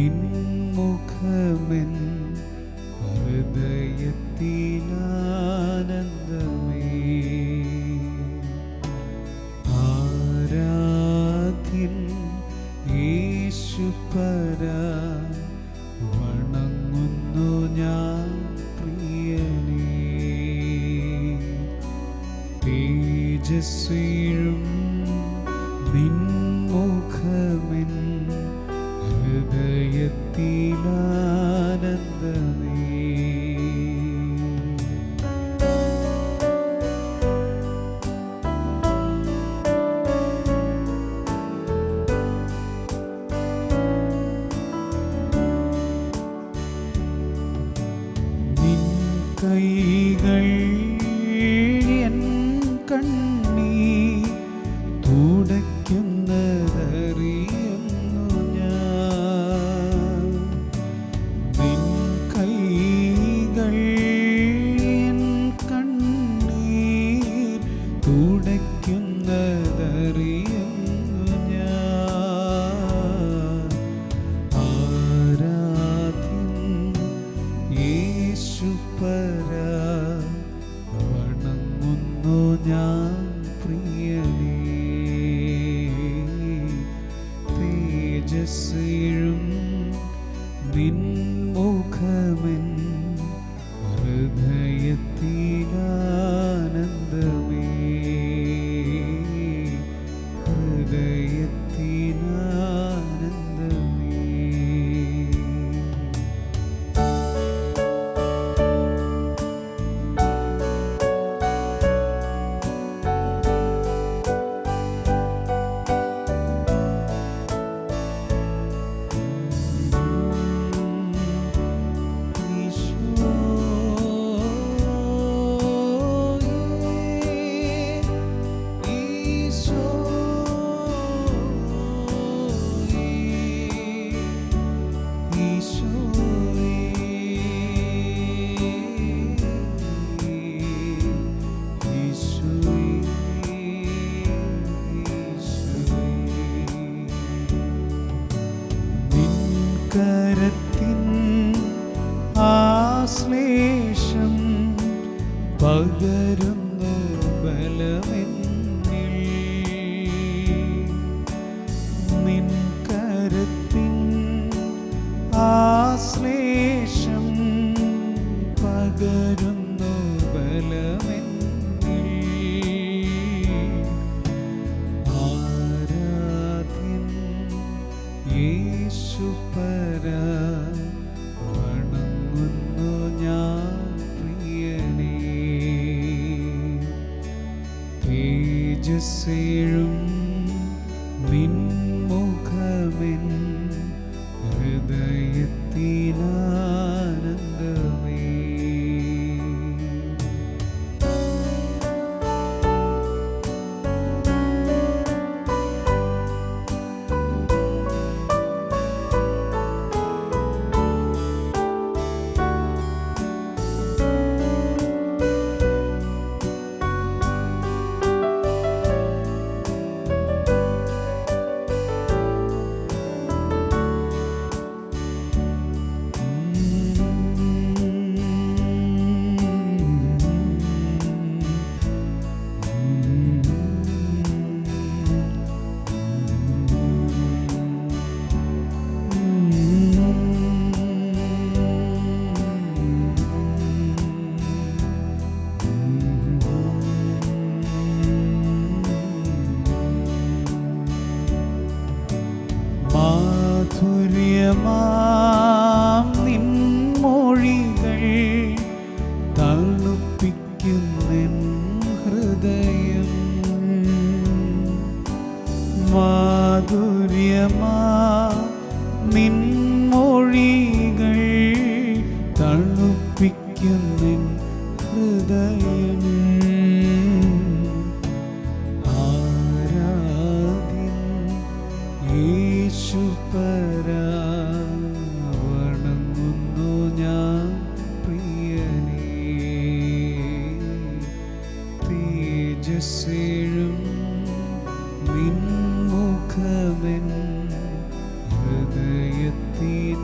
നിൻമുഖമെൻ ഹൃദയത്തിലാനന്ദമേ. ആരാധ്യൻ യേശുപരാ, വണങ്ങുന്നു ഞാൻ പ്രിയനേ. തേജസ്വീഴും നിൻമുഖമെൻ ഹൃദയത്തിലാനന്ദമേ. നിൻ കൈകൾ എൻ കണ്ണീർ തുടയ്ക്കുന്നതറിയുന്നു ഞാൻ. നിൻ കൈകൾ എൻ കണ്ണീർ തുടയ്ക്കുന്നതറിയുന്നു ഞാൻ. ആരാധ്യൻ യേശുപരാ, വണങ്ങുന്നു ഞാൻ പ്രിയനേ. തേജസ്വീഴും നിൻമുഖമെൻ ഹൃദയത്തിലാനന്ദമേ. ഹൃദയത്തിലാനന്ദമേ. കരത്തിൻ ആശ്ലേഷം പകരുന്നു ബലമെന്നിൽ. നിൻ കരത്തിൻ ആശ്ലേഷം പകരുന്നു ബലമെന്നിൽ. ആരാധ്യൻ യേശുപരാ, വണങ്ങുന്നു ഞാൻ പ്രിയനേ. തേജസ്സേഴും നിൻമുഖമെൻ ഹൃദയത്തിലാനന്ദമേ. മാധുര്യമാം നിൻമൊഴികൾ തണുപ്പിക്കുന്നെൻ ഹൃദയം. മാധുര്യമാം നിൻമൊഴികൾ തണുപ്പിക്കുന്നെൻ ഹൃദയം. യേശുപരാ, വണങ്ങുന്നു ഞാൻ പ്രിയനേ. തേജസ്സേഴും നിൻമുഖമെൻ ഹൃദയത്തിലാനന്ദമേ.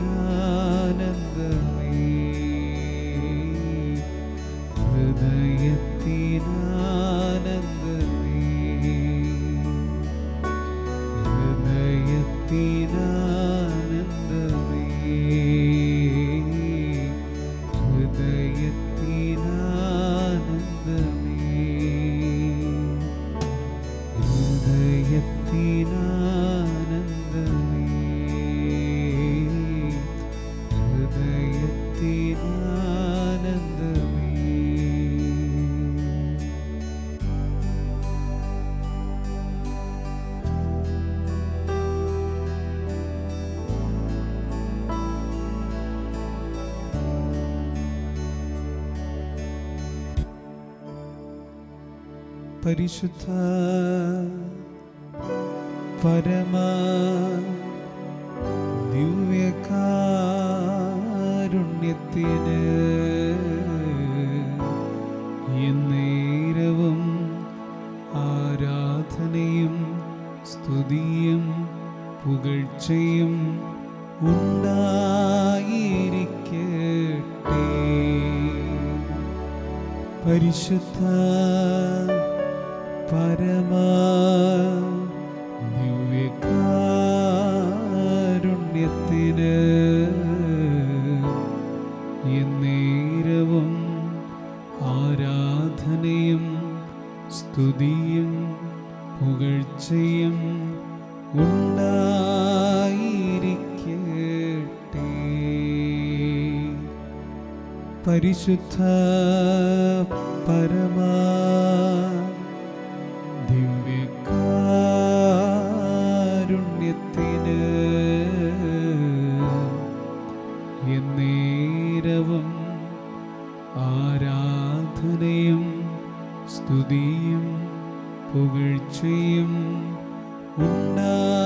പരിശുദ്ധ പരമ ദിവ്യകാരുണ്യത്തിന് എന്നേരവും ആരാധനയും സ്തുതിയും പുകഴ്ചയും ഉണ്ടായിരിക്കട്ടെ. പരിശുദ്ധ പരമ ദിവ്യകാരുണ്യത്തിന് എന്നേരവും ആരാധനയും സ്തുതിയും പുകഴ്ചയും ഉണ്ടായിരിക്കട്ടെ. പരിശുദ്ധ പരമ ദിവ്യകാരുണ്യത്തിന് എന്നേരവും ആരാധനയും സ്തുതിയും പുകഴ്ചയും ഉണ്ടായിരിക്കട്ടെ.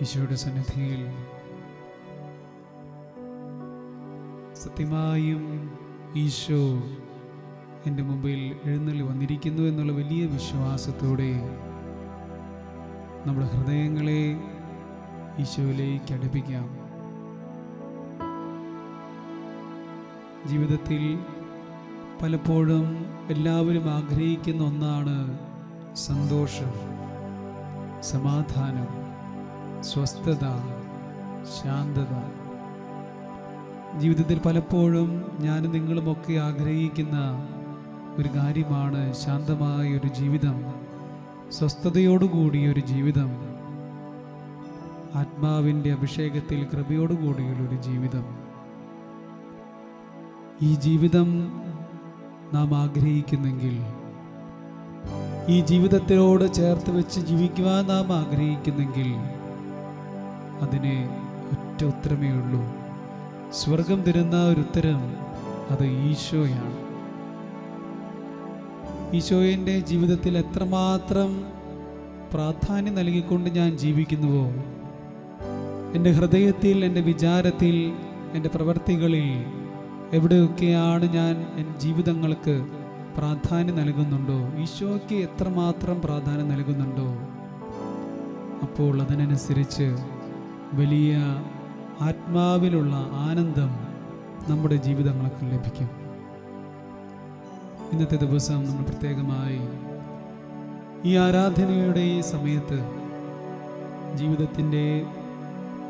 ഈശോയുടെ സന്നിധിയിൽ സത്യമായും ഈശോ എൻ്റെ മുമ്പിൽ എഴുന്നള്ളി വന്നിരിക്കുന്നു എന്നുള്ള വലിയ വിശ്വാസത്തോടെ നമ്മുടെ ഹൃദയങ്ങളെ ഈശോയിലേക്ക് അടുപ്പിക്കാം. ജീവിതത്തിൽ പലപ്പോഴും എല്ലാവരും ആഗ്രഹിക്കുന്ന ഒന്നാണ് സന്തോഷം, സമാധാനം, സ്വസ്ഥത, ശാന്തത. ജീവിതത്തിൽ പലപ്പോഴും ഞാനും നിങ്ങളുമൊക്കെ ആഗ്രഹിക്കുന്ന ഒരു കാര്യമാണ് ശാന്തമായ ഒരു ജീവിതം, സ്വസ്ഥതയോടുകൂടിയ ഒരു ജീവിതം, ആത്മാവിൻ്റെ അഭിഷേകത്തിൽ കൃപയോടുകൂടിയുള്ളൊരു ജീവിതം. ഈ ജീവിതം നാം ആഗ്രഹിക്കുന്നെങ്കിൽ, ഈ ജീവിതത്തിനോട് ചേർത്ത് വെച്ച് ജീവിക്കുവാൻ നാം ആഗ്രഹിക്കുന്നെങ്കിൽ അതിന് ഒറ്റ ഉത്തരമേ ഉള്ളൂ. സ്വർഗം തരുന്ന ഒരു ഉത്തരം അത് ഈശോയാണ്. ഈശോയുടെ ജീവിതത്തിൽ എത്രമാത്രം പ്രാധാന്യം നൽകിക്കൊണ്ട് ഞാൻ ജീവിക്കുന്നുവോ, എൻ്റെ ഹൃദയത്തിൽ, എൻ്റെ വിചാരത്തിൽ, എൻ്റെ പ്രവൃത്തികളിൽ എവിടെയൊക്കെയാണ് ഞാൻ എൻ്റെ ജീവിതങ്ങൾക്ക് പ്രാധാന്യം നൽകുന്നുണ്ടോ, ഈശോയ്ക്ക് എത്രമാത്രം പ്രാധാന്യം നൽകുന്നുണ്ടോ, അപ്പോൾ അതിനനുസരിച്ച് വലിയ ആത്മാവിലുള്ള ആനന്ദം നമ്മുടെ ജീവിതങ്ങൾക്ക് ലഭിക്കും. ഇന്നത്തെ ദിവസം നമ്മൾ പ്രത്യേകമായി ഈ ആരാധനയുടെ ഈ സമയത്ത് ജീവിതത്തിൻ്റെ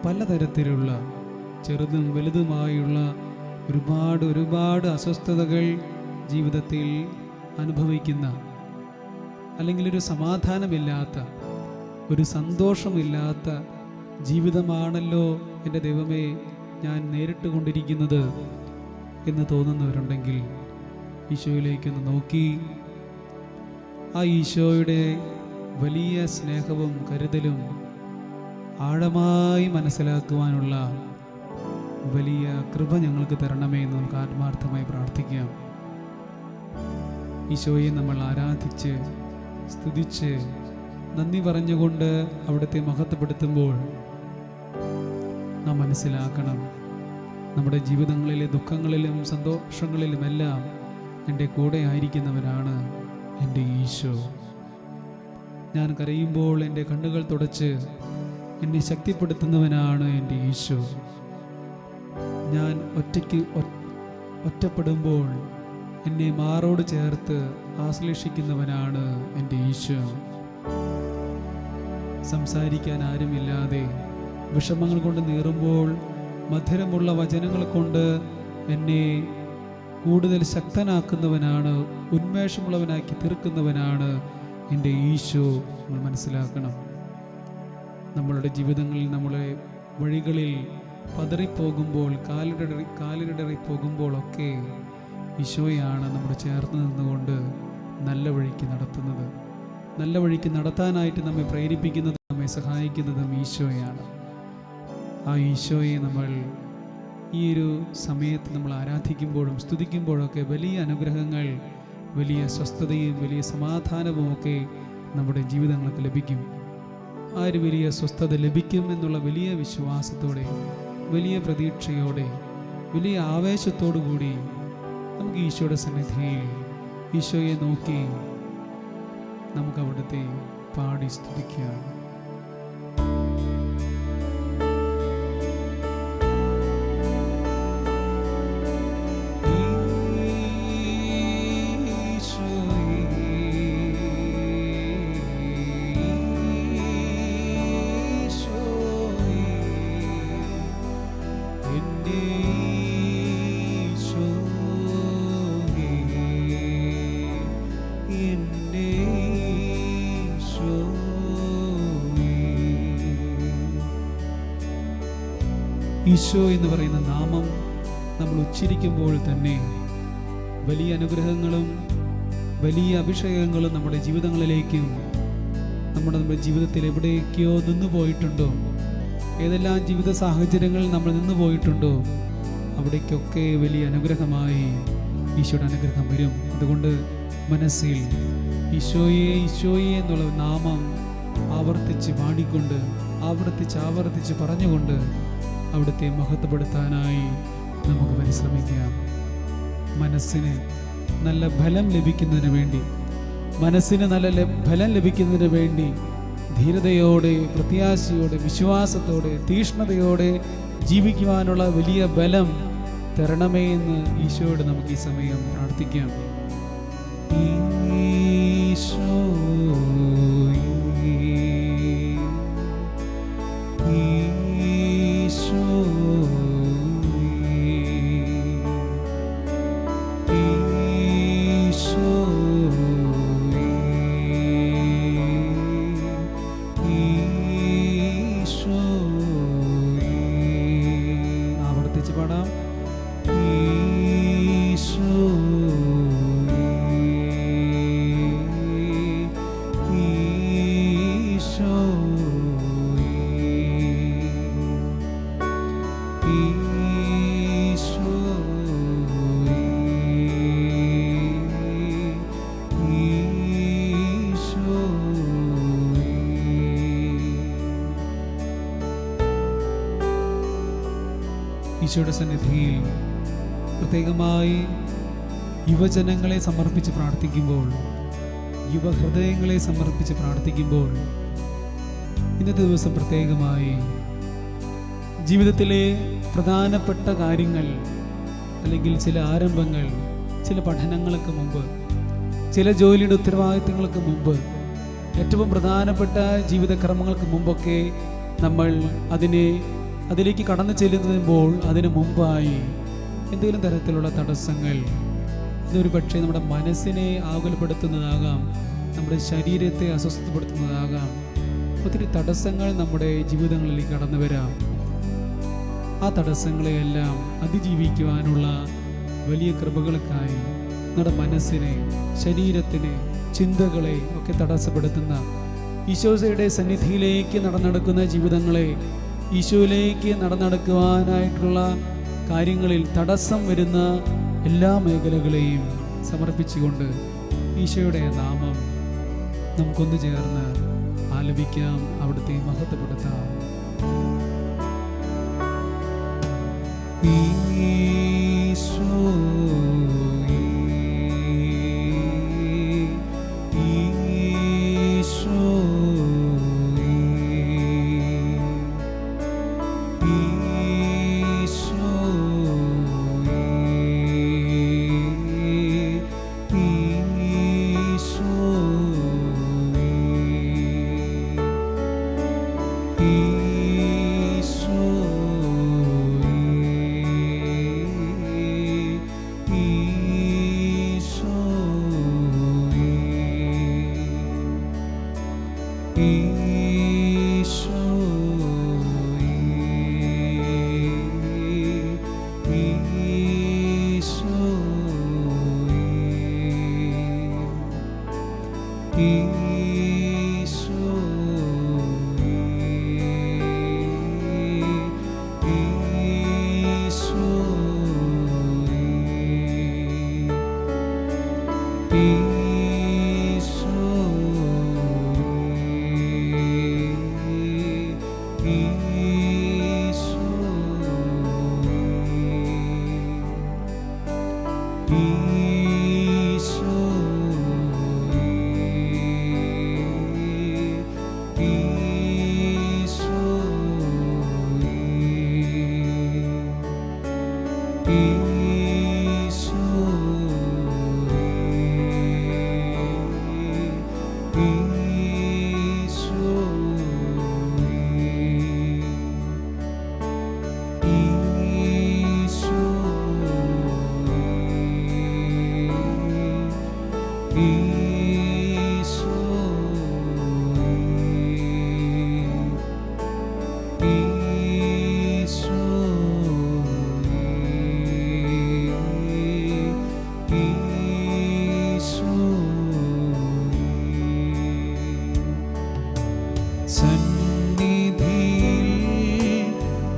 പലതരത്തിലുള്ള ചെറുതും വലുതുമായുള്ള ഒരുപാട് അസ്വസ്ഥതകൾ ജീവിതത്തിൽ അനുഭവിക്കുന്ന, അല്ലെങ്കിൽ ഒരു സമാധാനമില്ലാത്ത, ഒരു സന്തോഷമില്ലാത്ത ജീവിതമാണല്ലോ എൻ്റെ ദൈവമേ ഞാൻ നേരിട്ട് കൊണ്ടിരിക്കുന്നത് എന്ന് തോന്നുന്നവരുണ്ടെങ്കിൽ ഈശോയിലേക്കൊന്ന് നോക്കി ആ ഈശോയുടെ വലിയ സ്നേഹവും കരുതലും ആഴമായി മനസ്സിലാക്കുവാനുള്ള വലിയ കൃപ ഞങ്ങൾക്ക് തരണമേ എന്ന് നമുക്ക് ആത്മാർത്ഥമായി പ്രാർത്ഥിക്കാം. ഈശോയെ നമ്മൾ ആരാധിച്ച് സ്തുതിച്ച് നന്ദി പറഞ്ഞുകൊണ്ട് അവിടുത്തെ മഹത്വപ്പെടുത്തുമ്പോൾ നാം മനസ്സിലാക്കണം, നമ്മുടെ ജീവിതങ്ങളിലെ ദുഃഖങ്ങളിലും സന്തോഷങ്ങളിലുമെല്ലാം എൻ്റെ കൂടെ ആയിരിക്കുന്നവനാണ് എൻ്റെ ഈശോ. ഞാൻ കരയുമ്പോൾ എൻ്റെ കണ്ണുകൾ തുടച്ച് എന്നെ ശക്തിപ്പെടുത്തുന്നവനാണ് എൻ്റെ ഈശോ. ഞാൻ ഒറ്റപ്പെടുമ്പോൾ എന്നെ മാറോട് ചേർത്ത് ആശ്ലേഷിക്കുന്നവനാണ് എൻ്റെ ഈശോ. സംസാരിക്കാൻ ആരുമില്ലാതെ വിഷമങ്ങൾ കൊണ്ട് നീറുമ്പോൾ മധുരമുള്ള വചനങ്ങൾ കൊണ്ട് എന്നെ കൂടുതൽ ശക്തനാക്കുന്നവനാണ്, ഉന്മേഷമുള്ളവനാക്കി തീർക്കുന്നവനാണ് എൻ്റെ ഈശോ. നമ്മൾ മനസ്സിലാക്കണം, നമ്മളുടെ ജീവിതങ്ങളിൽ, നമ്മളെ വഴികളിൽ പതറിപ്പോകുമ്പോൾ, കാലിടറി പോകുമ്പോഴൊക്കെ ഈശോയാണ് നമ്മുടെ ചേർന്ന് നിന്നുകൊണ്ട് നല്ല വഴിക്ക് നടത്തുന്നത്. നല്ല വഴിക്ക് നടത്താനായിട്ട് നമ്മെ പ്രേരിപ്പിക്കുന്നതും നമ്മെ സഹായിക്കുന്നതും ഈശോയാണ്. ആ ഈശോയെ നമ്മൾ ഈ ഒരു സമയത്ത് നമ്മൾ ആരാധിക്കുമ്പോഴും സ്തുതിക്കുമ്പോഴൊക്കെ വലിയ അനുഗ്രഹങ്ങൾ, വലിയ സ്വസ്ഥതയും വലിയ സമാധാനവും ഒക്കെ നമ്മുടെ ജീവിതങ്ങൾക്ക് ലഭിക്കും. ആ ഒരു വലിയ സ്വസ്ഥത ലഭിക്കും എന്നുള്ള വലിയ വിശ്വാസത്തോടെ, വലിയ പ്രതീക്ഷയോടെ, വലിയ ആവേശത്തോടു കൂടി നമുക്ക് ഈശോയുടെ സന്നിധിയിൽ ഈശോയെ നോക്കി നമുക്ക് അവിടുത്തെ പാടി സ്തുതിക്കാം. ഈശോ എന്ന് പറയുന്ന നാമം നമ്മൾ ഉച്ചരിക്കുമ്പോൾ തന്നെ വലിയ അനുഗ്രഹങ്ങളും വലിയ അഭിഷേകങ്ങളും നമ്മുടെ ജീവിതങ്ങളിലേക്കും നമ്മുടെ ജീവിതത്തിൽ എവിടെയൊക്കെയോ നിന്നു പോയിട്ടുണ്ടോ, ഏതെല്ലാം ജീവിത സാഹചര്യങ്ങളിൽ നമ്മൾ നിന്നു പോയിട്ടുണ്ടോ, അവിടേക്കൊക്കെ വലിയ അനുഗ്രഹമായി ഈശോയുടെ അനുഗ്രഹം വരും. അതുകൊണ്ട് മനസ്സിൽ ഈശോയെ ഈശോയെ എന്നുള്ള നാമം ആവർത്തിച്ച് പാടിക്കൊണ്ട് ആവർത്തിച്ച് പറഞ്ഞുകൊണ്ട് അവിടുത്തെ മഹത്വപ്പെടുത്താനായി നമുക്ക് പരിശ്രമിക്കാം. മനസ്സിന് നല്ല ഫലം ലഭിക്കുന്നതിന് വേണ്ടി, ഫലം ലഭിക്കുന്നതിന് വേണ്ടി ധീരതയോടെ, പ്രത്യാശയോടെ, വിശ്വാസത്തോടെ, തീഷ്ണതയോടെ ജീവിക്കുവാനുള്ള വലിയ ബലം തരണമേ എന്ന് ഈശോയോട് നമുക്ക് ഈ സമയം പ്രാർത്ഥിക്കാം. ഈശോയുടെ സന്നിധിയിൽ പ്രത്യേകമായി യുവജനങ്ങളെ സമർപ്പിച്ച് പ്രാർത്ഥിക്കുമ്പോൾ, യുവഹൃദയങ്ങളെ സമർപ്പിച്ച് പ്രാർത്ഥിക്കുമ്പോൾ, ഇന്നത്തെ ദിവസം പ്രത്യേകമായി ജീവിതത്തിലെ പ്രധാനപ്പെട്ട കാര്യങ്ങൾ, അല്ലെങ്കിൽ ചില ആരംഭങ്ങൾ, ചില പഠനങ്ങൾക്ക് മുമ്പ്, ചില ജോലിയുടെ ഉത്തരവാദിത്തങ്ങൾക്ക് മുമ്പ്, ഏറ്റവും പ്രധാനപ്പെട്ട ജീവിതക്രമങ്ങൾക്ക് മുമ്പൊക്കെ നമ്മൾ അതിലേക്ക് കടന്നു ചെല്ലുമ്പോൾ അതിനു മുമ്പായി എന്തെങ്കിലും തരത്തിലുള്ള തടസ്സങ്ങൾ, ഇതൊരു പക്ഷേ നമ്മുടെ മനസ്സിനെ ആകുലപ്പെടുത്തുന്നതാകാം, നമ്മുടെ ശരീരത്തെ അസ്വസ്ഥപ്പെടുത്തുന്നതാകാം. ഒത്തിരി തടസ്സങ്ങൾ നമ്മുടെ ജീവിതങ്ങളിലേക്ക് കടന്നു വരാം. ആ തടസ്സങ്ങളെയെല്ലാം അതിജീവിക്കുവാനുള്ള വലിയ കൃപകൾക്കായി നമ്മുടെ മനസ്സിനെ, ശരീരത്തിനെ, ചിന്തകളെ ഒക്കെ തടസ്സപ്പെടുത്തുന്ന ഈശോയുടെ സന്നിധിയിലേക്ക് നടന്നെടുക്കുന്ന ജീവിതങ്ങളെ, ഈശോയിലേക്ക് നടന്നെടുക്കുവാനായിട്ടുള്ള കാര്യങ്ങളിൽ തടസ്സം വരുന്ന എല്ലാ മേഖലകളെയും സമർപ്പിച്ചുകൊണ്ട് ഈശോയുടെ നാമം നമുക്കൊന്നു ചേർന്ന് ആലപിക്കാം, അവിടുത്തെ മഹത്വപ്പെടുത്താം. ഈശോ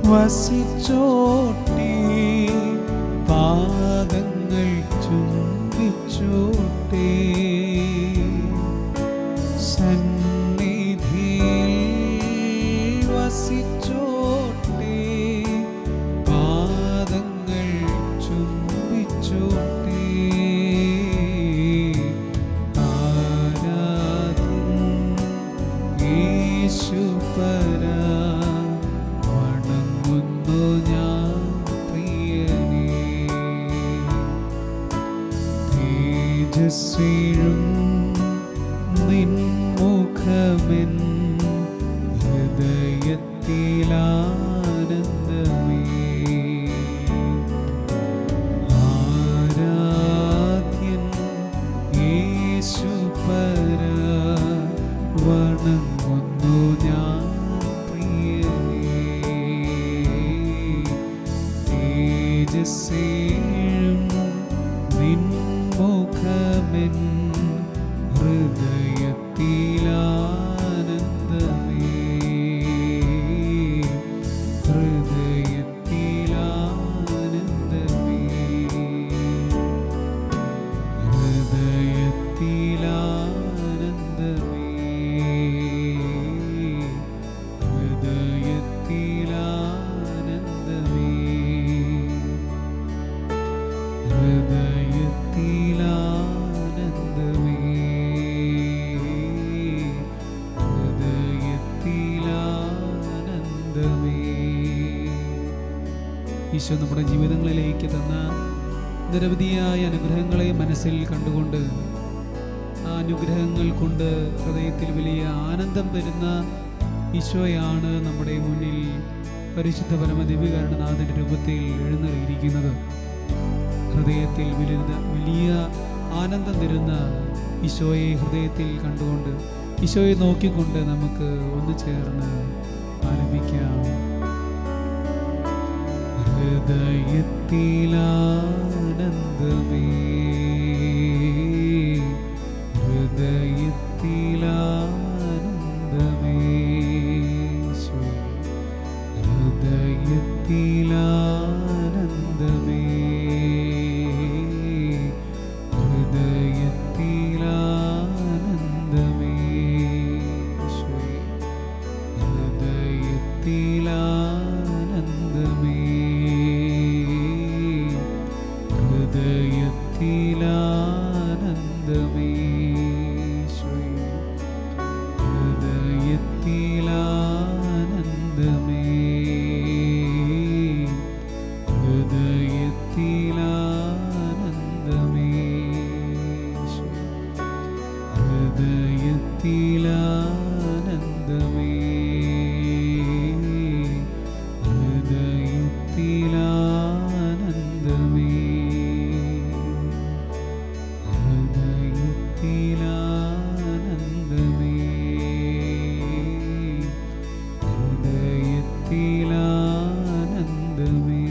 വസിച്ചോട്ടെ, പാദങ്ങൾ ചുംബിച്ചോട്ടെ, സന്നിധിയിൽ വസിച്ചോട്ടെ, പാദങ്ങൾ ചുംബിച്ചോട്ടെ. ആരാധ്യൻ യേശുപരാ, വണങ്ങുന്നു ഞാൻ പ്രിയനേ. തേജസ്വീഴും നിൻ മുഖമെൻ ഹൃദയത്തിലാനന്ദമേ. ആരാധ്യൻ യേശുപരാ, വണങ്ങുന്നു ഞാൻ പ്രിയനേ. തേജസ്സേഴും നിൻ മുഖമെൻ ഹൃദയത്തിലാനന്ദമേ. ഹൃദയത്തിലാനന്ദമേ. ഹൃദയത്തിലാനന്ദമേ. ഹൃദയത്തിലാനന്ദമേ. ഹൃദയത്തിലാനന്ദമേ. ഹൃദയത്തിലാനന്ദമേ. ഈശോ നമ്മുടെ ജീവിതങ്ങളിലേക്ക് തന്ന നിരവധിയായ അനുഗ്രഹങ്ങളെ മനസ്സിൽ കണ്ടുകൊണ്ട് ആ അനുഗ്രഹങ്ങൾ കൊണ്ട് ഹൃദയത്തിൽ വലിയ ആനന്ദം തരുന്ന ഈശോയാണ് നമ്മുടെ മുന്നിൽ പരിശുദ്ധ പരമദിവ്യകാരുണ്യനാഥൻ്റെ രൂപത്തിൽ എഴുന്നള്ളിയിരിക്കുന്നത്. ഹൃദയത്തിൽ വലിയ ആനന്ദം തരുന്ന ഈശോയെ ഹൃദയത്തിൽ കണ്ടുകൊണ്ട്, ഈശോയെ നോക്കിക്കൊണ്ട് നമുക്ക് ഒന്ന് ചേർന്ന് ആരംഭിക്കാം. ഹൃദയത്തിലാനന്ദമേ. ഹൃദയത്തിലാനന്ദമേ. ഹൃദയത്തിലാനന്ദമേ. ഹൃദയത്തിലാനന്ദമേ. ഹൃദയത്തിലാനന്ദമേ. ഹൃദയത്തിലാനന്ദമേ. ഹൃദയത്തിലാനന്ദമേ. ഹൃദയത്തിലാനന്ദമേ. ഹൃദയത്തിലാനന്ദമേ. ഹൃദയത്തിലാനന്ദമേ. ഹൃദയത്തിലാനന്ദമേ. ഹൃദയത്തിലാനന്ദമേ.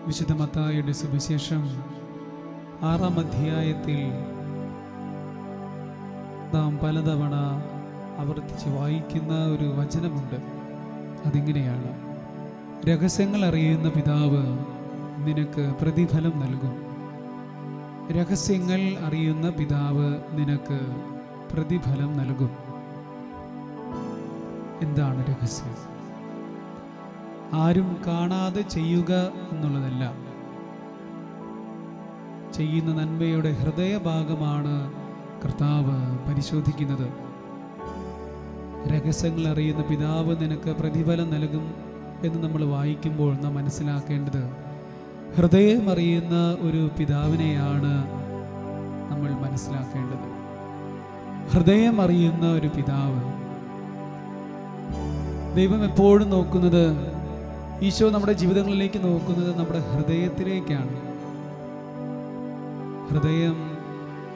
വിശുദ്ധ മത്തായിയുടെ സുവിശേഷം 6-ാം അധ്യായത്തിൽ നാം പലതവണ ആവർത്തിച്ച് വായിക്കുന്ന ഒരു വചനമുണ്ട്. അതിങ്ങനെയാണ്: രഹസ്യങ്ങൾ അറിയുന്ന പിതാവ് നിനക്ക് പ്രതിഫലം നൽകും. രഹസ്യങ്ങൾ അറിയുന്ന പിതാവ് നിനക്ക് പ്രതിഫലം നൽകും. എന്താണ് രഹസ്യം? ആരും കാണാതെ ചെയ്യുക എന്നുള്ളതല്ല. ചെയ്യുന്ന നന്മയുടെ ഹൃദയഭാഗമാണ് കർത്താവ് പരിശോധിക്കുന്നത്. രഹസ്യങ്ങൾ അറിയുന്ന പിതാവ് നിനക്ക് പ്രതിഫലം നൽകും എന്ന് നമ്മൾ വായിക്കുമ്പോൾ നാം മനസ്സിലാക്കേണ്ടത്, ഹൃദയം അറിയുന്ന ഒരു പിതാവിനെയാണ് നമ്മൾ മനസ്സിലാക്കേണ്ടത്. ഹൃദയം അറിയുന്ന ഒരു പിതാവ്. ദൈവം എപ്പോഴും നോക്കുന്നത്, ഈശോ നമ്മുടെ ജീവിതങ്ങളിലേക്ക് നോക്കുന്നത് നമ്മുടെ ഹൃദയത്തിലേക്കാണ്. ഹൃദയം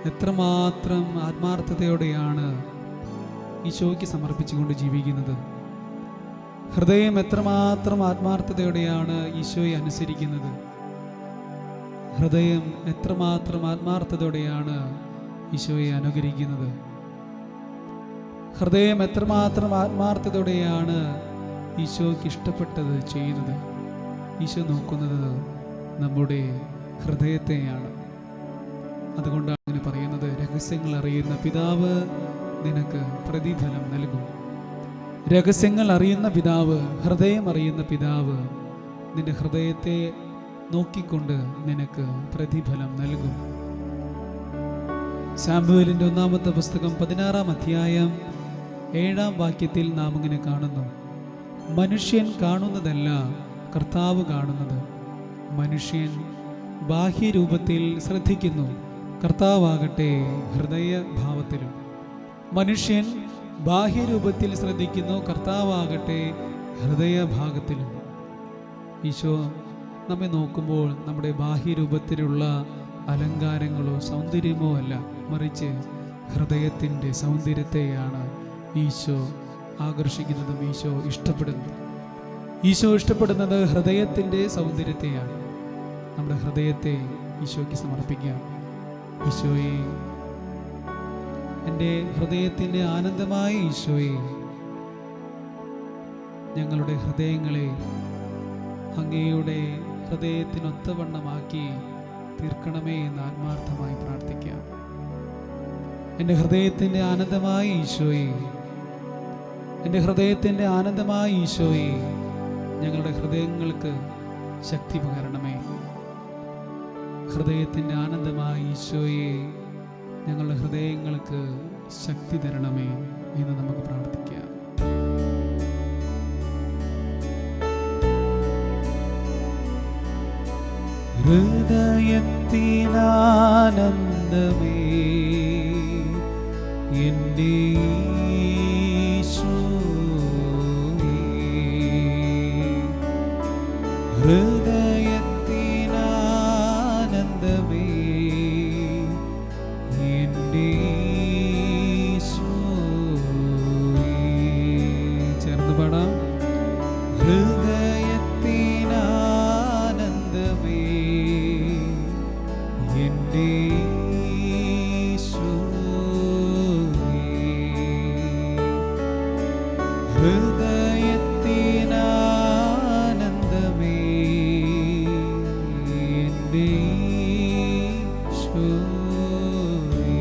എത്രമാത്രം ആത്മാർത്ഥതയോടെയാണ് ഈശോയ്ക്ക് സമർപ്പിച്ചുകൊണ്ട് ജീവിക്കുന്നത്. ഹൃദയം എത്രമാത്രം ആത്മാർത്ഥതയോടെയാണ് ഈശോയെ അനുസരിക്കുന്നത്. ഹൃദയം എത്രമാത്രം ആത്മാർത്ഥതയോടെയാണ് ഈശോയെ അനുകരിക്കുന്നത്. ഹൃദയം എത്രമാത്രം ആത്മാർത്ഥതയോടെയാണ് ഈശോയ്ക്ക് ഇഷ്ടപ്പെട്ടത് ചെയ്യുന്നത്. ഈശോ നോക്കുന്നത് നമ്മുടെ ഹൃദയത്തെയാണ്. അതുകൊണ്ടാണ് അങ്ങനെ പറയുന്നത്, രഹസ്യങ്ങൾ അറിയുന്ന പിതാവ് നിനക്ക് പ്രതിഫലം നൽകും. രഹസ്യങ്ങൾ അറിയുന്ന പിതാവ്, ഹൃദയം അറിയുന്ന പിതാവ് നിന്റെ ഹൃദയത്തെ നോക്കിക്കൊണ്ട് നിനക്ക് പ്രതിഫലം നൽകും. സാമുവേലിന്റെ 1-ാമത്തെ പുസ്തകം 16-ാം അധ്യായം 7-ാം വാക്യത്തിൽ നാം ഇങ്ങനെ കാണുന്നു, മനുഷ്യൻ കാണുന്നതല്ല കർത്താവ് കാണുന്നത്. മനുഷ്യൻ ബാഹ്യരൂപത്തിൽ ശ്രദ്ധിക്കുന്നു, കർത്താവാകട്ടെ ഹൃദയഭാവത്തിലും. മനുഷ്യൻ ബാഹ്യരൂപത്തിൽ ശ്രദ്ധിക്കുന്നു, കർത്താവാകട്ടെ ഹൃദയഭാഗത്തിലും. ഈശോ നമ്മെ നോക്കുമ്പോൾ നമ്മുടെ ബാഹ്യരൂപത്തിലുള്ള അലങ്കാരങ്ങളോ സൗന്ദര്യമോ അല്ല, മറിച്ച് ഹൃദയത്തിൻ്റെ സൗന്ദര്യത്തെയാണ് ഈശോ ആകർഷിക്കുന്നതും ഈശോ ഇഷ്ടപ്പെടുന്നതും. ഈശോ ഇഷ്ടപ്പെടുന്നത് ഹൃദയത്തിൻ്റെ സൗന്ദര്യത്തെയാണ്. നമ്മുടെ ഹൃദയത്തെ ഈശോയ്ക്ക് സമർപ്പിക്കാം. ഈശോയെ, എൻ്റെ ഹൃദയത്തിൻ്റെ ആനന്ദമായ ഈശോയെ, ഞങ്ങളുടെ ഹൃദയങ്ങളെ അങ്ങയുടെ ഹൃദയത്തിനൊത്തവണ്ണമാക്കി തീർക്കണമേ എന്ന് ആത്മാർത്ഥമായി പ്രാർത്ഥിക്കാം. എൻ്റെ ഹൃദയത്തിൻ്റെ ആനന്ദമായ ഈശോയെ, എൻ്റെ ഹൃദയത്തിൻ്റെ ആനന്ദമായ ഈശോയെ, ഞങ്ങളുടെ ഹൃദയങ്ങൾക്ക് ശക്തി പകരണമേ. ഹൃദയത്തിൻ്റെ ആനന്ദമായ ഈശോയെ, ഞങ്ങളുടെ ഹൃദയങ്ങൾക്ക് ശക്തി തരണമേ എന്ന് നമുക്ക് പ്രാർത്ഥിക്കാം. ഹൃദയത്തിനാനന്ദമേ എൻ്റെ ഈശോയേ, ഹൃദയത്തിനാനന്ദമേ എൻ്റെ ഈശോയേ. ചേർന്ന് പാടാം. ഹൃദയത്തിനാനന്ദമേ എൻ്റെ ഈശോയേ, ഹൃദയത്തിനാനന്ദമേ എൻ്റെ ഈശോയേ,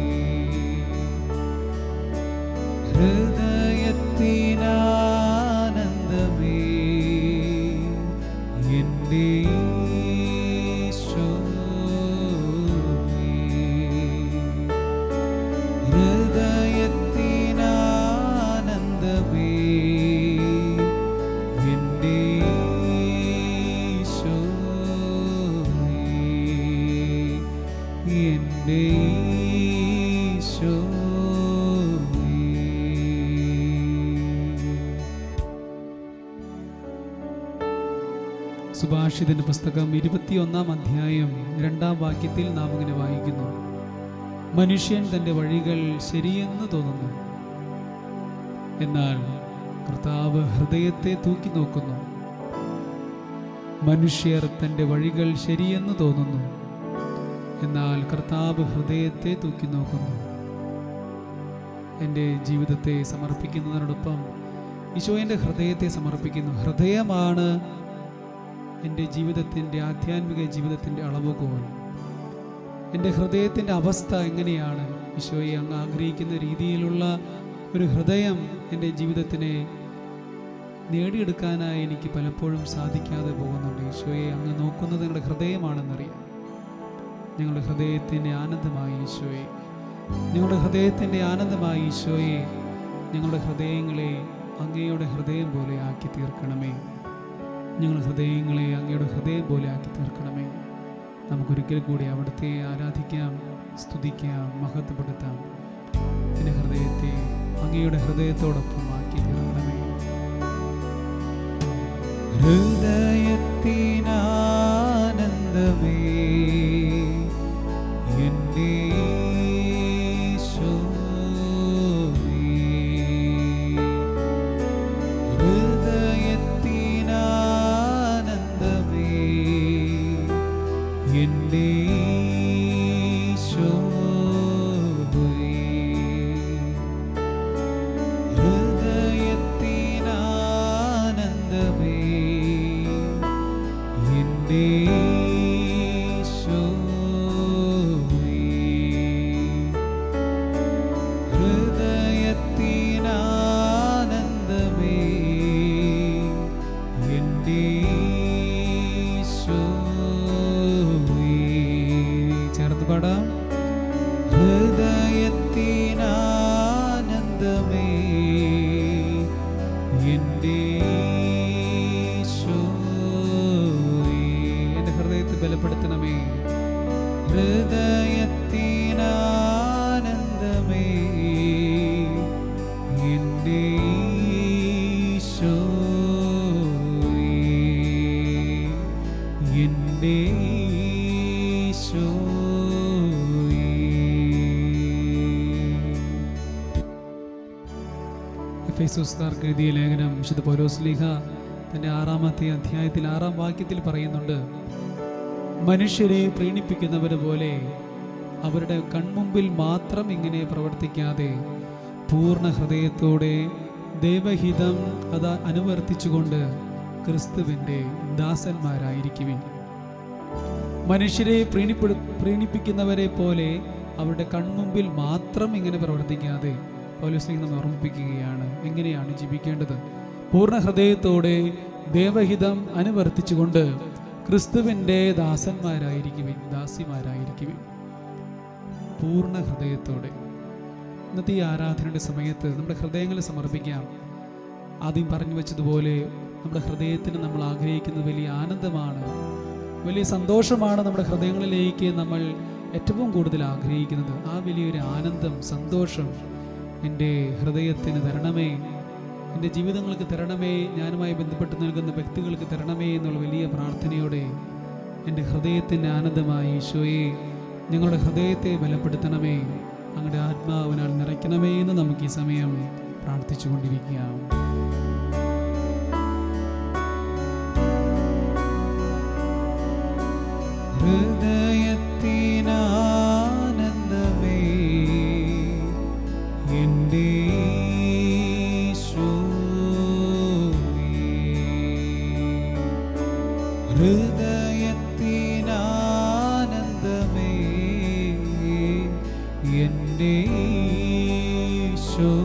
ഹൃദയത്തിനാനന്ദമേ എൻ്റെ സുഭാഷിതന്റെ പുസ്തകം 21-ാം അധ്യായം 2-ാം വാക്യത്തിൽ നാം ഇങ്ങനെ വായിക്കുന്നു, മനുഷ്യൻ തൻ്റെ വഴികൾ ശരിയെന്ന് തോന്നുന്നു, എന്നാൽ കർത്താവ് ഹൃദയത്തെ തൂക്കി നോക്കുന്നു. മനുഷ്യർ തൻ്റെ വഴികൾ ശരിയെന്ന് തോന്നുന്നു, എന്നാൽ കർത്താവ് ഹൃദയത്തെ തൂക്കി നോക്കുന്നു. എൻ്റെ ജീവിതത്തെ സമർപ്പിക്കുന്നതിനോടൊപ്പം ഈശോ എൻ്റെ ഹൃദയത്തെ സമർപ്പിക്കുന്നു. ഹൃദയമാണ് എൻ്റെ ജീവിതത്തിൻ്റെ, ആധ്യാത്മിക ജീവിതത്തിൻ്റെ അളവുകോൽ. എൻ്റെ ഹൃദയത്തിൻ്റെ അവസ്ഥ എങ്ങനെയാണ്? ഈശോയെ അങ്ങ് ആഗ്രഹിക്കുന്ന രീതിയിലുള്ള ഒരു ഹൃദയം എൻ്റെ ജീവിതത്തിനെ നേടിയെടുക്കാനായി എനിക്ക് പലപ്പോഴും സാധിക്കാതെ പോകുന്നുണ്ട്. ഈശോയെ അങ്ങ് നോക്കുന്നത് നിങ്ങളുടെ ഹൃദയമാണെന്നറിയാം. ഞങ്ങളുടെ ഹൃദയത്തിൻ്റെ ആനന്ദമായി ഈശോയെ, ഞങ്ങളുടെ ഹൃദയത്തിൻ്റെ ആനന്ദമായി ഈശോയെ, ഞങ്ങളുടെ ഹൃദയങ്ങളെ അങ്ങയുടെ ഹൃദയം പോലെ ആക്കി തീർക്കണമേ. ഞങ്ങളുടെ ഹൃദയങ്ങളെ അങ്ങയുടെ ഹൃദയം പോലെ ആക്കി തീർക്കണമേ. നമുക്കൊരിക്കൽ കൂടി അവിടുത്തെ ആരാധിക്കാം, സ്തുതിക്കാം, മഹത്വപ്പെടുത്താം. എൻ്റെ ഹൃദയത്തെ അങ്ങയുടെ ഹൃദയത്തോടൊപ്പം ആക്കി തീർക്കണമേ. ഹൃദയത്തിനാനന്ദമേ എൻ്റെ എൻ്റെ ഈശോയേ, ഹൃദയത്തിനാനന്ദമേ, എൻ്റെ ഹൃദയത്തിനാനന്ദമേ, എൻ്റെ ഈശോയേ. എൻ്റെ ഹൃദയത്തെ ബലപ്പെടുത്തണമേ. ഹൃദയത്തിനാനന്ദമേ, എൻ്റെ ഈശോയേ, എൻ്റെ ഈശോയേ. എഫെസോസ്കാർക്ക് എഴുതിയ ലേഖനം വിശുദ്ധ പൗലോസ്ലീഹ തൻ്റെ 6-ാമത്തെ അധ്യായത്തിൽ 6-ാം വാക്യത്തിൽ പറയുന്നുണ്ട്, മനുഷ്യരെ പ്രീണിപ്പിക്കുന്നവരെ പോലെ അവരുടെ കൺമുമ്പിൽ മാത്രം ഇങ്ങനെ പ്രവർത്തിക്കാതെ പൂർണ്ണ ഹൃദയത്തോടെ ദൈവഹിതം അത് അനുവർത്തിച്ചുകൊണ്ട് ക്രിസ്തുവിൻ്റെ ദാസന്മാരായിരിക്കുവിൻ. മനുഷ്യരെ പ്രീണിപ്പിക്കുന്നവരെ പോലെ അവരുടെ കൺമുമ്പിൽ മാത്രം ഇങ്ങനെ പ്രവർത്തിക്കാതെ പൗലോസ് നമ്മെ ഓർമ്മിപ്പിക്കുകയാണ് എങ്ങനെയാണ് ജീവിക്കേണ്ടത്. പൂർണ്ണ ഹൃദയത്തോടെ ദൈവഹിതം അനുവർത്തിച്ചുകൊണ്ട് ക്രിസ്തുവിൻ്റെ ദാസന്മാരായിരിക്കുവിൻ, ദാസിമാരായിരിക്കുവിൻ. പൂർണ്ണ ഹൃദയത്തോടെ ഇന്നത്തെ ഈ ആരാധനയുടെ സമയത്ത് നമ്മുടെ ഹൃദയങ്ങളെ സമർപ്പിക്കാം. ആദ്യം പറഞ്ഞു വെച്ചതുപോലെ നമ്മുടെ ഹൃദയത്തിന് നമ്മൾ ആഗ്രഹിക്കുന്നത് വലിയ ആനന്ദമാണ്, വലിയ സന്തോഷമാണ്. നമ്മുടെ ഹൃദയങ്ങളിലേക്ക് നമ്മൾ ഏറ്റവും കൂടുതൽ ആഗ്രഹിക്കുന്നത് ആ വലിയൊരു ആനന്ദം, സന്തോഷം എൻ്റെ ഹൃദയത്തിന് തരണമേ, എൻ്റെ ജീവിതങ്ങൾക്ക് തരണമേ, ഞാനുമായി ബന്ധപ്പെട്ട് നിൽക്കുന്ന വ്യക്തികൾക്ക് തരണമേ എന്നുള്ള വലിയ പ്രാർത്ഥനയോടെ എൻ്റെ ഹൃദയത്തിൻ്റെ ആനന്ദമായി ഈശോയെ ഞങ്ങളുടെ ഹൃദയത്തെ ബലപ്പെടുത്തണമേ, അങ്ങയുടെ ആത്മാവിനാൽ നിറയ്ക്കണമേ എന്ന് നമുക്ക് ഈ സമയം പ്രാർത്ഥിച്ചു കൊണ്ടിരിക്കാം. ഹൃദയത്തിനാനന്ദമേ, എൻ്റെ ഈശോയേ, ഹൃദയത്തിനാനന്ദമേ, എൻ്റെ ഈശോയേ,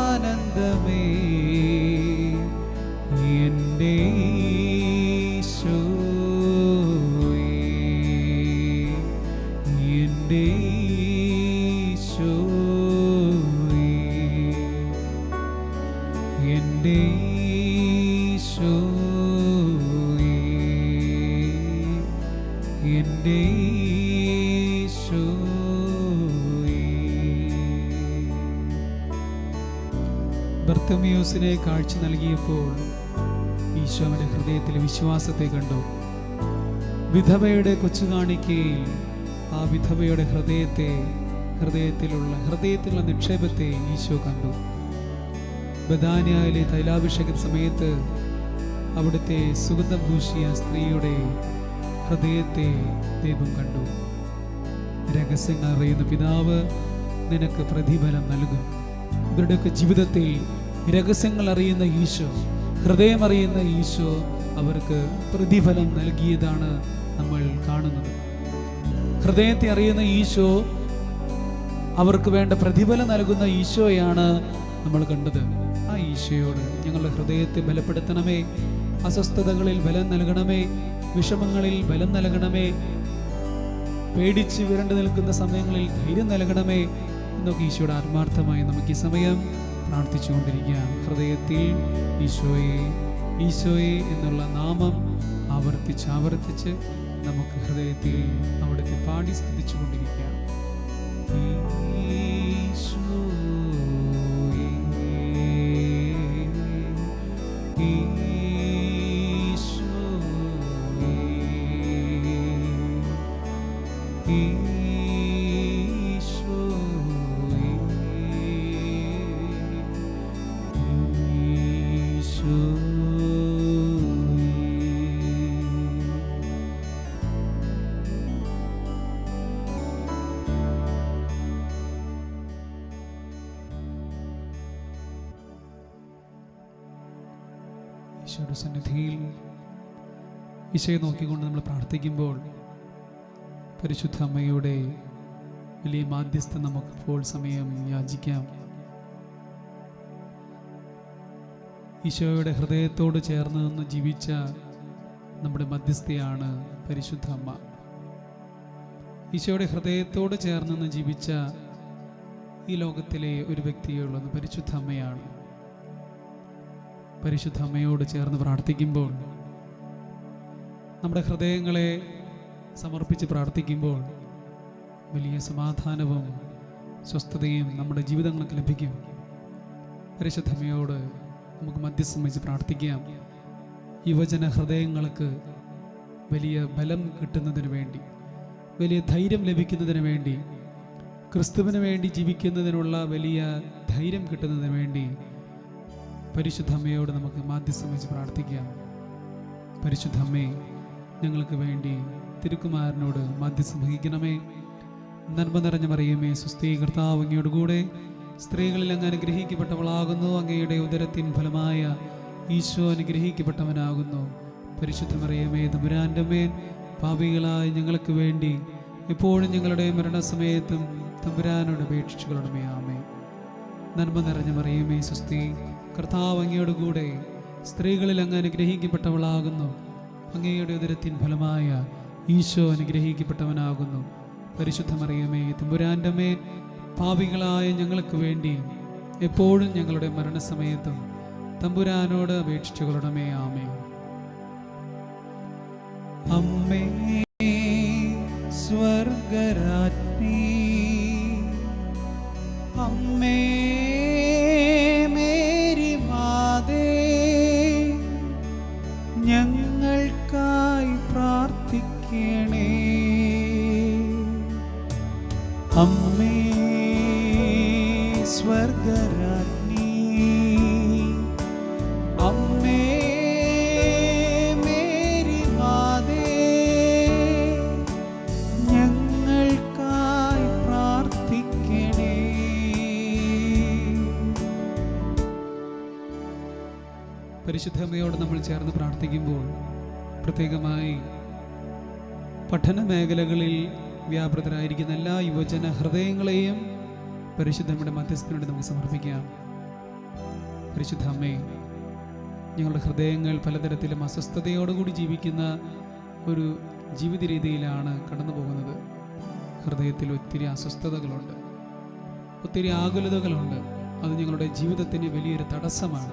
ഹൃദയത്തിനാനന്ദമേ, എൻ്റെ ഈശോയേ, എൻ്റെ ഈശോയേ, എൻ്റെ ഈശോയേ, എൻ്റെ ഈശോയേ. ബർത്തമിയോസിനെ കാഴ്ച നൽകിയപ്പോൾ ഈശോ അവൻ്റെ ഹൃദയത്തിലെ വിശ്വാസത്തെ കണ്ടു. വിധവയുടെ കൊച്ചുകാണിക്കയിൽ ആ വിധവയുടെ ഹൃദയത്തിലുള്ള നിക്ഷേപത്തെ ഈശോ കണ്ടു. ബഥാനിയയിലെ തൈലാഭിഷേക സമയത്ത് അവിടുത്തെ സുഗന്ധം പൂശിയ സ്ത്രീയുടെ ഹൃദയത്തെ ദൈവം കണ്ടു. രഹസ്യങ്ങൾ അറിയുന്ന പിതാവ് നിനക്ക് പ്രതിഫലം നൽകും. ഇവരുടെയൊക്കെ ജീവിതത്തിൽ രഹസ്യങ്ങൾ അറിയുന്ന ഈശോ, ഹൃദയം അറിയുന്ന ഈശോ അവർക്ക് പ്രതിഫലം നൽകിയതാണ് നമ്മൾ കാണുന്നത്. ഹൃദയത്തെ അറിയുന്ന ഈശോ അവർക്ക് വേണ്ട പ്രതിഫലം നൽകുന്ന ഈശോയാണ് നമ്മൾ കണ്ടത്. ആ ഈശോയോട് ഞങ്ങളുടെ ഹൃദയത്തെ ബലപ്പെടുത്തണമേ, അസ്വസ്ഥതകളിൽ ബലം നൽകണമേ, വിഷമങ്ങളിൽ ബലം നൽകണമേ, പേടിച്ച് വിരണ്ടു നിൽക്കുന്ന സമയങ്ങളിൽ ധൈര്യം നൽകണമേ എന്നൊക്കെ ഈശോയുടെ ആത്മാർത്ഥമായി നമുക്ക് ഈ സമയം പ്രാർത്ഥിച്ചുകൊണ്ടിരിക്കാം. ഹൃദയത്തിൽ ഈശോയെ ഈശോയെ എന്നുള്ള നാമം ആവർത്തിച്ച് നമുക്ക് ഹൃദയത്തിൽ അവിടുത്തെ പാടി സ്തുതിച്ചുകൊണ്ടിരിക്കാം. ഈശോയുടെ സന്നിധിയിൽ ഈശോയെ നോക്കിക്കൊണ്ട് നമ്മൾ പ്രാർത്ഥിക്കുമ്പോൾ പരിശുദ്ധ അമ്മയുടെ വലിയ മാധ്യസ്ഥം നമുക്കിപ്പോൾ സമയം യാചിക്കാം. ഈശോയുടെ ഹൃദയത്തോട് ചേർന്ന് നിന്ന് ജീവിച്ച നമ്മുടെ മധ്യസ്ഥയാണ് പരിശുദ്ധ അമ്മ. ഈശോയുടെ ഹൃദയത്തോട് ചേർന്ന് നിന്ന് ജീവിച്ച ഈ ലോകത്തിലെ ഒരു വ്യക്തിയുള്ളത് പരിശുദ്ധ അമ്മയാണ്. പരിശുദ്ധ അമ്മയോട് ചേർന്ന് പ്രാർത്ഥിക്കുമ്പോൾ, നമ്മുടെ ഹൃദയങ്ങളെ സമർപ്പിച്ച് പ്രാർത്ഥിക്കുമ്പോൾ വലിയ സമാധാനവും സ്വസ്ഥതയും നമ്മുടെ ജീവിതങ്ങൾക്ക് ലഭിക്കും. പരിശുദ്ധ അമ്മയോട് നമുക്ക് മധ്യസ്ഥം വഹിച്ച് പ്രാർത്ഥിക്കാം. യുവജന ഹൃദയങ്ങൾക്ക് വലിയ ബലം കിട്ടുന്നതിന് വേണ്ടി, വലിയ ധൈര്യം ലഭിക്കുന്നതിന് വേണ്ടി, ക്രിസ്തുവിന് വേണ്ടി ജീവിക്കുന്നതിനുള്ള വലിയ ധൈര്യം കിട്ടുന്നതിന് വേണ്ടി പരിശുദ്ധ അമ്മയോട് നമുക്ക് മധ്യസ്ഥം വഹിച്ച് പ്രാർത്ഥിക്കാം. പരിശുദ്ധ അമ്മേ, ഞങ്ങൾക്ക് വേണ്ടി തിരുക്കുമാരനോട് മധ്യസ്ഥം വഹിക്കണമേ. നന്മ നിറഞ്ഞ മറിയമേ, സ്വസ്തി, കർത്താവ് അങ്ങയോട് കൂടെ സ്ത്രീകളിൽ അങ്ങ് അനുഗ്രഹിക്കപ്പെട്ടവളാകുന്നു. അങ്ങയുടെ ഉദരത്തിൻ ഫലമായ ഈശോ അനുഗ്രഹിക്കപ്പെട്ടവനാകുന്നു. പരിശുദ്ധ മറിയമേ, തമ്പുരാന്റെ മേൽ പാപികളായ ഞങ്ങൾക്ക് വേണ്ടി എപ്പോഴും ഞങ്ങളുടെ മരണസമയത്തും തമ്പുരാനോട് അപേക്ഷിച്ചു കൊള്ളണമേ. ആമേൻ. നന്മ നിറഞ്ഞ മറിയമേ, സ്വസ്തി, കർത്താവ് അങ്ങയോട് കൂടെ സ്ത്രീകളിൽ അങ്ങ് അനുഗ്രഹിക്കപ്പെട്ടവളാകുന്നു. അങ്ങയുടെ ഉദരത്തിൻ ഫലമായ ഈശോ അനുഗ്രഹിക്കപ്പെട്ടവനാകുന്നു. പരിശുദ്ധ മറിയമേ, തമ്പുരാന്റെ മേൽ പാപികളായ ഞങ്ങൾക്ക് വേണ്ടി എപ്പോഴും ഞങ്ങളുടെ മരണസമയത്തും തമ്പുരാനോട് അപേക്ഷിച്ചു കൊള്ളണമേ. ആമേൻ. അമ്മേ സ്വർഗരാജ്ഞി, അമ്മേ മേരി മാതേ, ഞങ്ങൾക്കായി പ്രാർത്ഥിക്കണേ. അമ്മേ സ്വർഗരാജ്ഞി, അമ്മേ മേരി മാതേ, ഞങ്ങൾക്കായി പ്രാർത്ഥിക്കണേ. പരിശുദ്ധ അമ്മയോട് നമ്മൾ ചേർന്ന് പ്രാർത്ഥിക്കുമ്പോൾ പ്രത്യേകമായി പഠന മേഖലകളിൽ വ്യാപൃതരായിരിക്കുന്ന എല്ലാ യുവജന ഹൃദയങ്ങളെയും പരിശുദ്ധമ്മയുടെ മധ്യസ്ഥനോട് നമുക്ക് സമർപ്പിക്കാം. പരിശുദ്ധ അമ്മേ, ഞങ്ങളുടെ ഹൃദയങ്ങൾ പലതരത്തിലും അസ്വസ്ഥതയോടുകൂടി ജീവിക്കുന്ന ഒരു ജീവിത രീതിയിലാണ് കടന്നു പോകുന്നത്. ഹൃദയത്തിൽ ഒത്തിരി അസ്വസ്ഥതകളുണ്ട്, ഒത്തിരി ആകുലതകളുണ്ട്. അത് ഞങ്ങളുടെ ജീവിതത്തിന് വലിയൊരു തടസ്സമാണ്.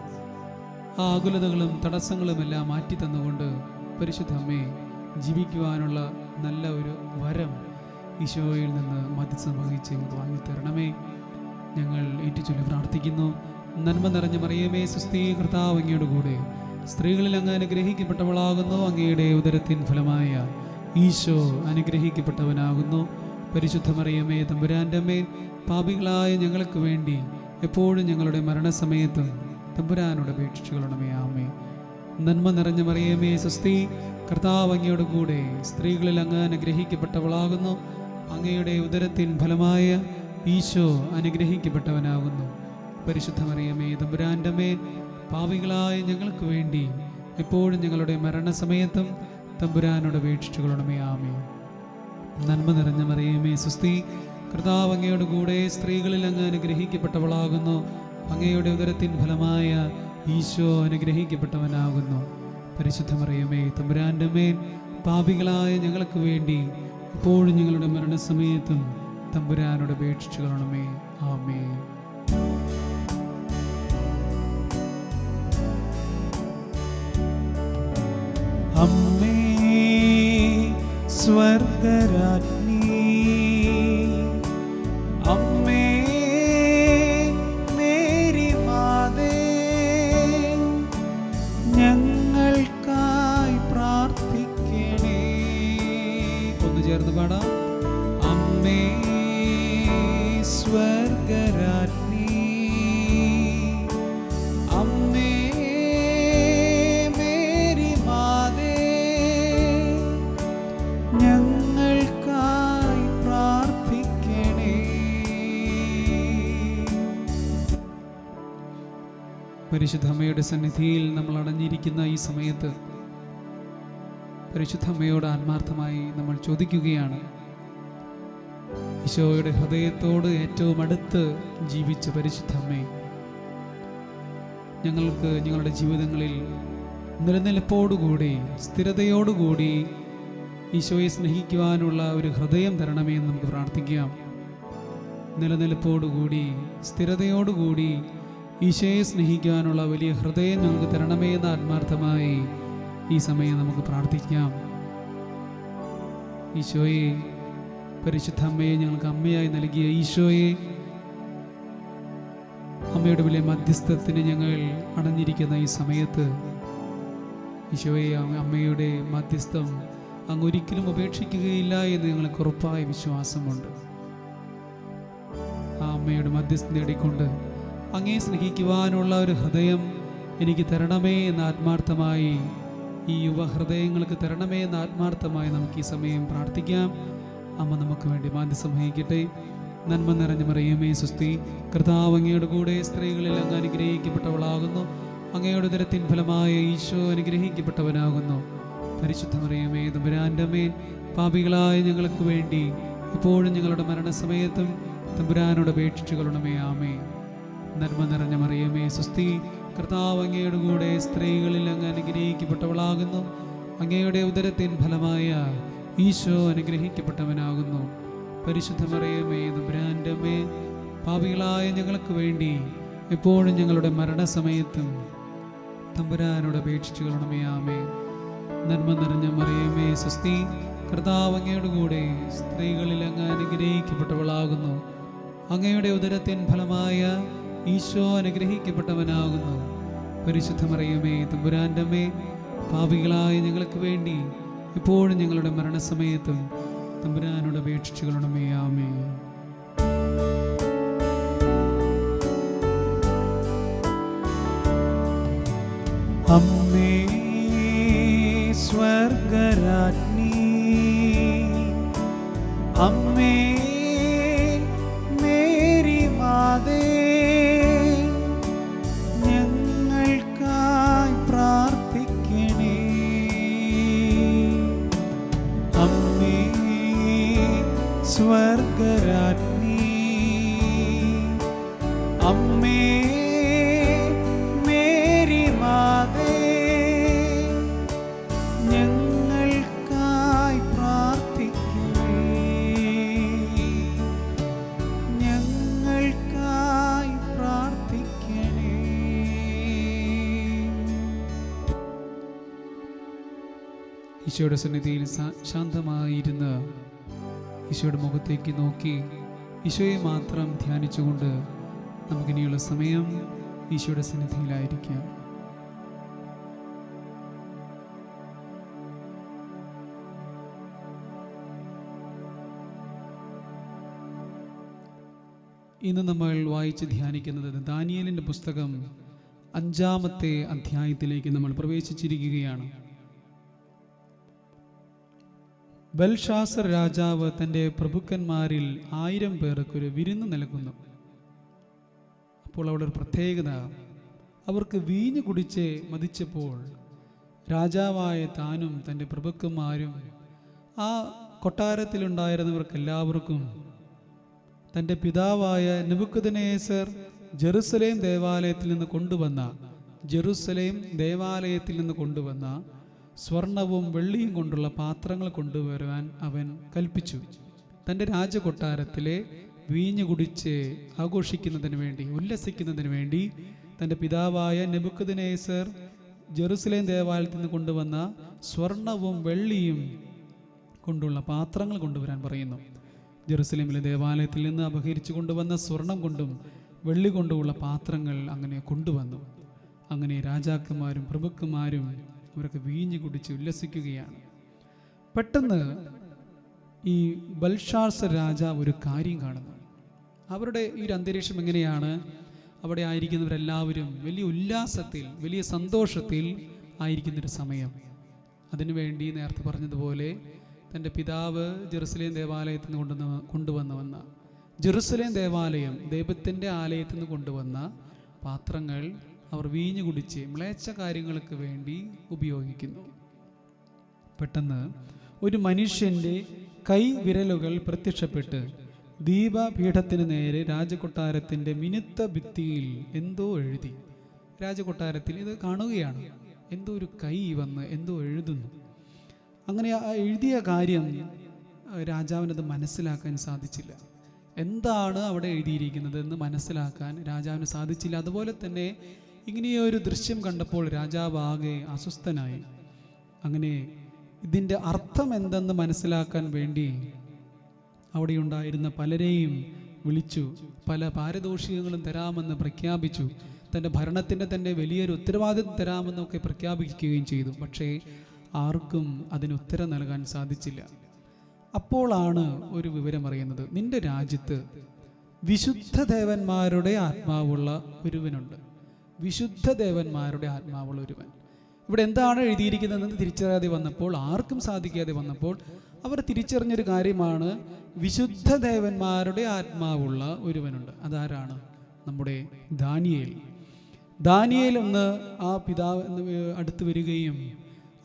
ആ ആകുലതകളും തടസ്സങ്ങളുമെല്ലാം മാറ്റി തന്നുകൊണ്ട് പരിശുദ്ധ അമ്മയെ ജീവിക്കുവാനുള്ള നല്ല ഒരു വരം ഈശോയിൽ നിന്ന് മധ്യസ്ഥം വഹിച്ച് വാങ്ങിത്തരണമേ. ഞങ്ങൾ ഏറ്റുചൊല്ലി പ്രാർത്ഥിക്കുന്നു. നന്മ നിറഞ്ഞ മറിയമേ, സ്വസ്തി, കർത്താവ് അങ്ങയോട് കൂടെ സ്ത്രീകളിൽ അങ്ങ് അനുഗ്രഹിക്കപ്പെട്ടവളാകുന്നു. അങ്ങയുടെ ഉദരത്തിൻ ഫലമായ ഈശോ അനുഗ്രഹിക്കപ്പെട്ടവനാകുന്നു. പരിശുദ്ധ മറിയമേ, തമ്പുരാന്റെ മേൽ പാപികളായ ഞങ്ങൾക്ക് വേണ്ടി എപ്പോഴും ഞങ്ങളുടെ മരണസമയത്തും തമ്പുരാനോട് അപേക്ഷിച്ചു കൊള്ളണമേ. ആമേൻ. നന്മ നിറഞ്ഞ മറിയമേ, സ്വസ്തി, കർത്താവ് അങ്ങയോട് കൂടെ സ്ത്രീകളിൽ അങ്ങ് അനുഗ്രഹിക്കപ്പെട്ടവളാകുന്നു. അങ്ങയുടെ ഉദരത്തിൻ ഫലമായ ഈശോ അനുഗ്രഹിക്കപ്പെട്ടവനാകുന്നു. പരിശുദ്ധ മറിയമേ, തമ്പുരാന്റെ മേൽ പാപികളായ ഞങ്ങൾക്ക് വേണ്ടി എപ്പോഴും ഞങ്ങളുടെ മരണസമയത്തും തമ്പുരാനോട് അപേക്ഷിച്ചു കൊള്ളണമേ. ആമേൻ. നന്മ നിറഞ്ഞ മറിയമേ, സ്വസ്തി, കർത്താവ് അങ്ങയോട് കൂടെ സ്ത്രീകളിൽ അങ്ങ് അനുഗ്രഹിക്കപ്പെട്ടവളാകുന്നു. അങ്ങയുടെ ഉദരത്തിൻ ഫലമായ ഈശോ അനുഗ്രഹിക്കപ്പെട്ടവനാകുന്നു. പരിശുദ്ധ മറിയമേ, തമ്പുരാന്റെ മേൽ പാപികളായ ഞങ്ങൾക്ക് വേണ്ടി എപ്പോഴും ഞങ്ങളുടെ മരണസമയത്തും തമ്പുരാനോട് അപേക്ഷിച്ചു കൊള്ളണമേ. ആമേൻ. അമ്മേ സ്വർഗരാജ്ഞി, അമ്മേ മേരി മാതേ, ഞങ്ങൾക്കായി പ്രാർത്ഥിക്കണേ. ഒന്ന് ചേർന്ന് പാടാം. അമ്മേ സ്വർഗരാജ്ഞി, അമ്മേ മേരി മാതേ, ഞങ്ങൾക്കായി പരിശുദ്ധ അമ്മയുടെ സന്നിധിയിൽ നമ്മൾ അടഞ്ഞിരിക്കുന്ന ഈ സമയത്ത് പരിശുദ്ധ അമ്മയോട് ആത്മാർത്ഥമായി നമ്മൾ ചോദിക്കുകയാണ്. ഈശോയുടെ ഹൃദയത്തോട് ഏറ്റവും അടുത്ത് ജീവിച്ച പരിശുദ്ധ അമ്മേ, ഞങ്ങൾക്ക് ഞങ്ങളുടെ ജീവിതങ്ങളിൽ നിലനിൽപ്പോടുകൂടി സ്ഥിരതയോടുകൂടി ഈശോയെ സ്നേഹിക്കുവാനുള്ള ഒരു ഹൃദയം തരണമേ എന്ന് നമുക്ക് പ്രാർത്ഥിക്കാം. നിലനിൽപ്പോടുകൂടി സ്ഥിരതയോടുകൂടി ഈശോയെ സ്നേഹിക്കാനുള്ള വലിയ ഹൃദയം ഞങ്ങൾക്ക് തരണമേ എന്ന് ആത്മാർത്ഥമായി ഈ സമയം നമുക്ക് പ്രാർത്ഥിക്കാം. ഈശോയെ, പരിശുദ്ധ അമ്മയെ ഞങ്ങൾക്ക് അമ്മയായി നൽകിയ ഈശോയെ, അമ്മയുടെ വലിയ മധ്യസ്ഥത്തിന് ഞങ്ങൾ അടഞ്ഞിരിക്കുന്ന ഈ സമയത്ത് ഈശോയെ, അമ്മയുടെ മധ്യസ്ഥം അങ്ങ് ഒരിക്കലും ഉപേക്ഷിക്കുകയില്ല എന്ന് ഞങ്ങൾക്ക് ഉറപ്പായ വിശ്വാസമുണ്ട്. ആ അമ്മയുടെ മധ്യസ്ഥം നേടിക്കൊണ്ട് അങ്ങേ സ്നേഹിക്കുവാനുള്ള ഒരു ഹൃദയം എനിക്ക് തരണമേ എന്ന് ആത്മാർത്ഥമായി, ഈ യുവഹൃദയങ്ങൾക്ക് തരണമേ എന്ന് ആത്മാർത്ഥമായി നമുക്ക് ഈ സമയം പ്രാർത്ഥിക്കാം. അമ്മ നമുക്ക് വേണ്ടി മാധ്യസ്ഥം വഹിക്കട്ടെ. നന്മ നിറഞ്ഞ മറിയമേ സ്വസ്തി, കർത്താവ് അങ്ങയുടെ കൂടെ സ്ത്രീകളിൽ അങ്ങ് അനുഗ്രഹിക്കപ്പെട്ടവളാകുന്നു. അങ്ങയുടെ ഉദരത്തിൻ ഫലമായ ഈശോ അനുഗ്രഹിക്കപ്പെട്ടവനാകുന്നു. പരിശുദ്ധ മറിയമേ തമ്പുരാന്റെ മേൽ പാപികളായ ഞങ്ങൾക്ക് വേണ്ടി ഇപ്പോഴും ഞങ്ങളുടെ മരണസമയത്തും തമ്പുരാനോട് അപേക്ഷിച്ചുകൊള്ളണമേ. ആമേൻ. നന്മ നിറഞ്ഞ മറിയമേ സ്വസ്തി, കർത്താവ് അങ്ങയുടെ കൂടെ സ്ത്രീകളിൽ അങ്ങ് അനുഗ്രഹിക്കപ്പെട്ടവളാകുന്നു. അങ്ങയുടെ ഉദരത്തിൻ ഫലമായ ഈശോ അനുഗ്രഹിക്കപ്പെട്ടവനാകുന്നു. പരിശുദ്ധ മറിയമേ തമ്പുരാന്റെ മേൽ പാപികളായ ഞങ്ങൾക്ക് വേണ്ടി എപ്പോഴും ഞങ്ങളുടെ മരണസമയത്തും തമ്പുരാനോട് അപേക്ഷിച്ചുകൊള്ളണമേ. ആമേൻ. നന്മ നിറഞ്ഞ മറിയമേ സ്വസ്തി, കർത്താവ് അങ്ങയുടെ കൂടെ സ്ത്രീകളിൽ അങ്ങ് അനുഗ്രഹിക്കപ്പെട്ടവളാകുന്നു. അങ്ങയുടെ ഉദരത്തിൻ ഫലമായ ഈശോ അനുഗ്രഹിക്കപ്പെട്ടവനാകുന്നു. പരിശുദ്ധ മറിയമേ തമ്പുരാന്റെ മേൽ പാപികളായ ഞങ്ങൾക്ക് വേണ്ടി ഇപ്പോഴും ഞങ്ങളുടെ മരണസമയത്തും തമ്പുരാനോട് അപേക്ഷിച്ചുകൊള്ളണമേ. ആമേൻ. അമ്മേ സ്വർഗരാജ്ഞി, അമ്മേ മേരി മാതേ, ഞങ്ങൾക്കായി പ്രാർത്ഥിക്കണേ. അമ്മേ സ്വർഗരാജ്ഞി, അമ്മേ മേരി മാതേ, ഞങ്ങൾക്കായി പ്രാർത്ഥിക്കണേ. ഞങ്ങൾക്കായി പ്രാർത്ഥിക്കണേ. ഈശോയുടെ സന്നിധിയിൽ ശാന്തമായിരുന്ന് ഈശോയുടെ മുഖത്തേക്ക് നോക്കി ഈശോയെ മാത്രം ധ്യാനിച്ചുകൊണ്ട് നമുക്കിനിയുള്ള സമയം ഈശോയുടെ സന്നിധിയിലായിരിക്കാം. ഇന്ന് നമ്മൾ വായിച്ച് ധ്യാനിക്കുന്നത് ദാനിയേലിൻ്റെ പുസ്തകം 5-ാമത്തെ അധ്യായത്തിലേക്ക് നമ്മൾ പ്രവേശിച്ചിരിക്കുകയാണ്. ബൽഷാസർ രാജാവ് തൻ്റെ പ്രഭുക്കന്മാരിൽ 1000 പേർക്കൊരു വിരുന്ന് നൽകുന്നു. അപ്പോൾ അവിടെ ഒരു പ്രത്യേകത, അവർക്ക് വീഞ്ഞ് കുടിച്ച് മതിച്ചപ്പോൾ രാജാവായ താനും തൻ്റെ പ്രഭുക്കന്മാരും ആ കൊട്ടാരത്തിലുണ്ടായിരുന്നവർക്കെല്ലാവർക്കും തൻ്റെ പിതാവായ നെബൂഖദ്നേസർ ജെറുസലേം ദേവാലയത്തിൽ നിന്ന് കൊണ്ടുവന്ന സ്വർണവും വെള്ളിയും കൊണ്ടുള്ള പാത്രങ്ങൾ കൊണ്ടുവരുവാൻ അവൻ കൽപ്പിച്ചു. തൻ്റെ രാജകൊട്ടാരത്തിലെ വീഞ്ഞു കുടിച്ച് ആഘോഷിക്കുന്നതിന് വേണ്ടി, ഉല്ലസിക്കുന്നതിന് വേണ്ടി തൻ്റെ പിതാവായ നെബൂഖദ്നേസർ ജെറുസലേം ദേവാലയത്തിൽ നിന്ന് കൊണ്ടുവന്ന സ്വർണവും വെള്ളിയും കൊണ്ടുള്ള പാത്രങ്ങൾ കൊണ്ടുവരാൻ പറയുന്നു. ജെറുസലേമിലെ ദേവാലയത്തിൽ നിന്ന് അപഹരിച്ചു കൊണ്ടുവന്ന സ്വർണം കൊണ്ടും വെള്ളി കൊണ്ടുമുള്ള പാത്രങ്ങൾ അങ്ങനെ കൊണ്ടുവന്നു. അങ്ങനെ രാജാക്കന്മാരും പ്രഭുക്കന്മാരും അവരൊക്കെ വീഞ്ഞു കുടിച്ച് ഉല്ലസിക്കുകയാണ്. പെട്ടെന്ന് ഈ ബൽഷാസർ രാജാവ് ഒരു കാര്യം കാണുന്നു. അവരുടെ ഈ ഒരു അന്തരീക്ഷം എങ്ങനെയാണ്? അവിടെ ആയിരിക്കുന്നവരെല്ലാവരും വലിയ ഉല്ലാസത്തിൽ, വലിയ സന്തോഷത്തിൽ ആയിരിക്കുന്നൊരു സമയം. അതിനുവേണ്ടി നേരത്തെ പറഞ്ഞതുപോലെ തൻ്റെ പിതാവ് ജെറുസലേം ദേവാലയത്തിൽ നിന്ന് കൊണ്ടുവന്ന ജെറുസലേം ദേവാലയം, ദൈവത്തിൻ്റെ ആലയത്തിൽ നിന്ന് കൊണ്ടുവന്ന പാത്രങ്ങൾ അവർ വീഞ്ഞു കുടിച്ച് മ്ലേച്ഛ കാര്യങ്ങൾക്ക് വേണ്ടി ഉപയോഗിക്കുന്നു. പെട്ടെന്ന് ഒരു മനുഷ്യൻ്റെ കൈ വിരലുകൾ പ്രത്യക്ഷപ്പെട്ട് ദീപപീഠത്തിന് നേരെ രാജകൊട്ടാരത്തിൻ്റെ മിനുത്ത ഭിത്തിയിൽ എന്തോ എഴുതി. രാജകൊട്ടാരത്തിൽ ഇത് കാണുകയാണ്, എന്തോ ഒരു കൈ വന്ന് എന്തോ എഴുതുന്നു. അങ്ങനെ ആ എഴുതിയ കാര്യം രാജാവിനത് മനസ്സിലാക്കാൻ സാധിച്ചില്ല. എന്താണ് അവിടെ എഴുതിയിരിക്കുന്നത് എന്ന് മനസ്സിലാക്കാൻ രാജാവിന് സാധിച്ചില്ല. അതുപോലെ തന്നെ ഇങ്ങനെയൊരു ദൃശ്യം കണ്ടപ്പോൾ രാജാവ് ആകെ അസ്വസ്ഥനായി. അങ്ങനെ ഇതിൻ്റെ അർത്ഥം എന്തെന്ന് മനസ്സിലാക്കാൻ വേണ്ടി അവിടെ ഉണ്ടായിരുന്ന പലരെയും വിളിച്ചു. പല പാരിതോഷികങ്ങളും തരാമെന്ന് പ്രഖ്യാപിച്ചു. തൻ്റെ ഭരണത്തിൻ്റെ തന്നെ വലിയൊരു ഉത്തരവാദിത്വം തരാമെന്നൊക്കെ പ്രഖ്യാപിക്കുകയും ചെയ്തു. പക്ഷേ ആർക്കും അതിന് ഉത്തരം നൽകാൻ സാധിച്ചില്ല. അപ്പോഴാണ് ഒരു വിവരം അറിയുന്നത്, നിന്റെ രാജ്യത്ത് വിശുദ്ധ ദേവന്മാരുടെ ആത്മാവുള്ള ഒരുവനുണ്ട്. വിശുദ്ധ ദേവന്മാരുടെ ആത്മാവുള്ള ഒരുവൻ. ഇവിടെ എന്താണ് എഴുതിയിരിക്കുന്നതെന്ന് തിരിച്ചറിയാതെ വന്നപ്പോൾ, ആർക്കും സാധിക്കാതെ വന്നപ്പോൾ അവർ തിരിച്ചറിഞ്ഞൊരു കാര്യമാണ്, വിശുദ്ധ ദേവന്മാരുടെ ആത്മാവുള്ള ഒരുവനുണ്ട്. അതാരാണ്? നമ്മുടെ ദാനിയേൽ. ദാനിയേൽ എന്ന് ആ പിതാവ് അടുത്ത് വരികയും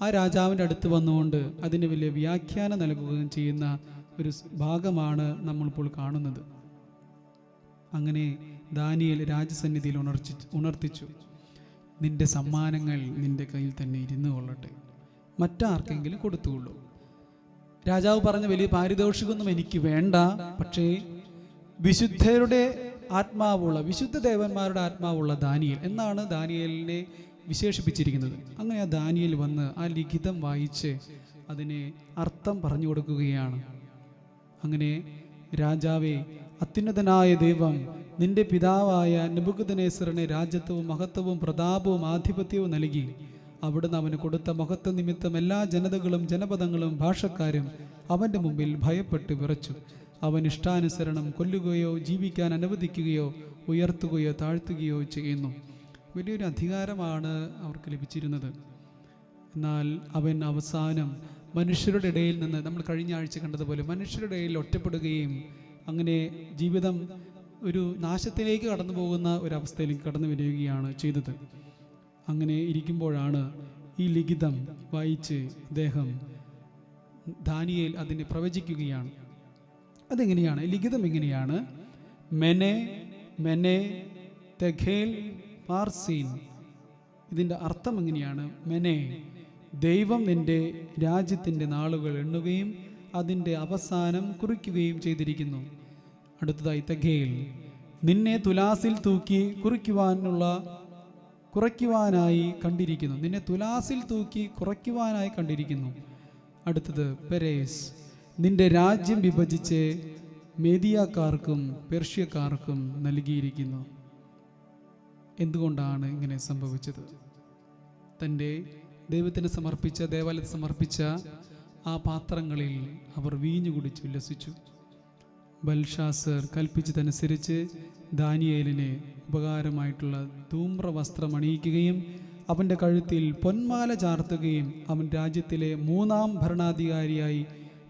ആ രാജാവിൻ്റെ അടുത്ത് വന്നുകൊണ്ട് അതിന് വലിയ വ്യാഖ്യാനം നൽകുകയും ചെയ്യുന്ന ഒരു ഭാഗമാണ് നമ്മളിപ്പോൾ കാണുന്നത്. അങ്ങനെ ദാനിയേൽ രാജസന്നിധിയിൽ ഉണർത്തിച്ചു, നിന്റെ സമ്മാനങ്ങൾ നിന്റെ കയ്യിൽ തന്നെ ഇരുന്നു കൊള്ളട്ടെ, മറ്റാർക്കെങ്കിലും കൊടുത്തുകൊള്ളൂ. രാജാവ് പറഞ്ഞ വലിയ പാരിതോഷികമൊന്നും എനിക്ക് വേണ്ട, പക്ഷേ വിശുദ്ധരുടെ ആത്മാവുള്ള, വിശുദ്ധ ദേവന്മാരുടെ ആത്മാവുള്ള ദാനിയേൽ എന്നാണ് ദാനിയേലിനെ വിശേഷിപ്പിച്ചിരിക്കുന്നത്. അങ്ങനെ ആ ദാനിയേൽ വന്ന് ആ ലിഖിതം വായിച്ച് അതിനെ അർത്ഥം പറഞ്ഞു കൊടുക്കുകയാണ്. അങ്ങനെ രാജാവേ, അത്യുന്നതനായ ദൈവം നിന്റെ പിതാവായ നെബൂഖദ്നേസറിനെ രാജ്യത്വവും മഹത്വവും പ്രതാപവും ആധിപത്യവും നൽകി. അവിടുന്ന് അവന് കൊടുത്ത മഹത്വ നിമിത്തം എല്ലാ ജനതകളും ജനപദങ്ങളും ഭാഷക്കാരും അവൻ്റെ മുമ്പിൽ ഭയപ്പെട്ട് വിറച്ചു. അവൻ ഇഷ്ടാനുസരണം കൊല്ലുകയോ ജീവിക്കാൻ അനുവദിക്കുകയോ ഉയർത്തുകയോ താഴ്ത്തുകയോ ചെയ്യുന്നു. വലിയൊരു അധികാരമാണ് അവർക്ക് ലഭിച്ചിരുന്നത്. എന്നാൽ അവൻ അവസാനം മനുഷ്യരുടെ ഇടയിൽ നിന്ന്, നമ്മൾ കഴിഞ്ഞ ആഴ്ച കണ്ടതുപോലെ, മനുഷ്യരുടെ ഇടയിൽ ഒറ്റപ്പെടുകയും അങ്ങനെ ജീവിതം ഒരു നാശത്തിലേക്ക് കടന്നു പോകുന്ന ഒരവസ്ഥയിലേക്ക് കടന്നു വരികയാണ് ചെയ്തത്. അങ്ങനെ ഇരിക്കുമ്പോഴാണ് ഈ ലിഖിതം വായിച്ച് അദ്ദേഹം ദാനിയേൽ അതിനെ പ്രവചിക്കുകയാണ്. അതെങ്ങനെയാണ്? ലിഖിതം എങ്ങനെയാണ്? മെനെ മെനെ തെഖേൽ പാർസീൻ. ഇതിൻ്റെ അർത്ഥം എങ്ങനെയാണ്? മെനെ, ദൈവം നിന്റെ രാജ്യത്തിൻ്റെ നാളുകൾ എണ്ണുകയും അതിൻ്റെ അവസാനം കുറിക്കുകയും ചെയ്തിരിക്കുന്നു. അടുത്തതായി തെഖേൽ, നിന്നെ തുലാസിൽ തൂക്കി കുറയ്ക്കുവാനായി കണ്ടിരിക്കുന്നു. നിന്നെ തുലാസിൽ തൂക്കി കുറയ്ക്കുവാനായി കണ്ടിരിക്കുന്നു. അടുത്തത് പെരേസ്, നിന്റെ രാജ്യം വിഭജിച്ച് മേദിയക്കാർക്കും പെർഷ്യക്കാർക്കും നൽകിയിരിക്കുന്നു. എന്തുകൊണ്ടാണ് ഇങ്ങനെ സംഭവിച്ചത്? തൻ്റെ ദൈവത്തിന് സമർപ്പിച്ച, ദേവാലയത്തിന് സമർപ്പിച്ച ആ പാത്രങ്ങളിൽ അവർ വീഞ്ഞു കുടിച്ച് ഉല്ലസിച്ചു. ബൽഷാസർ കൽപ്പിച്ചതനുസരിച്ച് ദാനിയേലിന് ഉപകാരമായിട്ടുള്ള ധൂമ്രവസ്ത്രം അണിയിക്കുകയും അവൻ്റെ കഴുത്തിൽ പൊന്മാല ചാർത്തുകയും അവൻ രാജ്യത്തിലെ 3ാം ഭരണാധികാരിയായി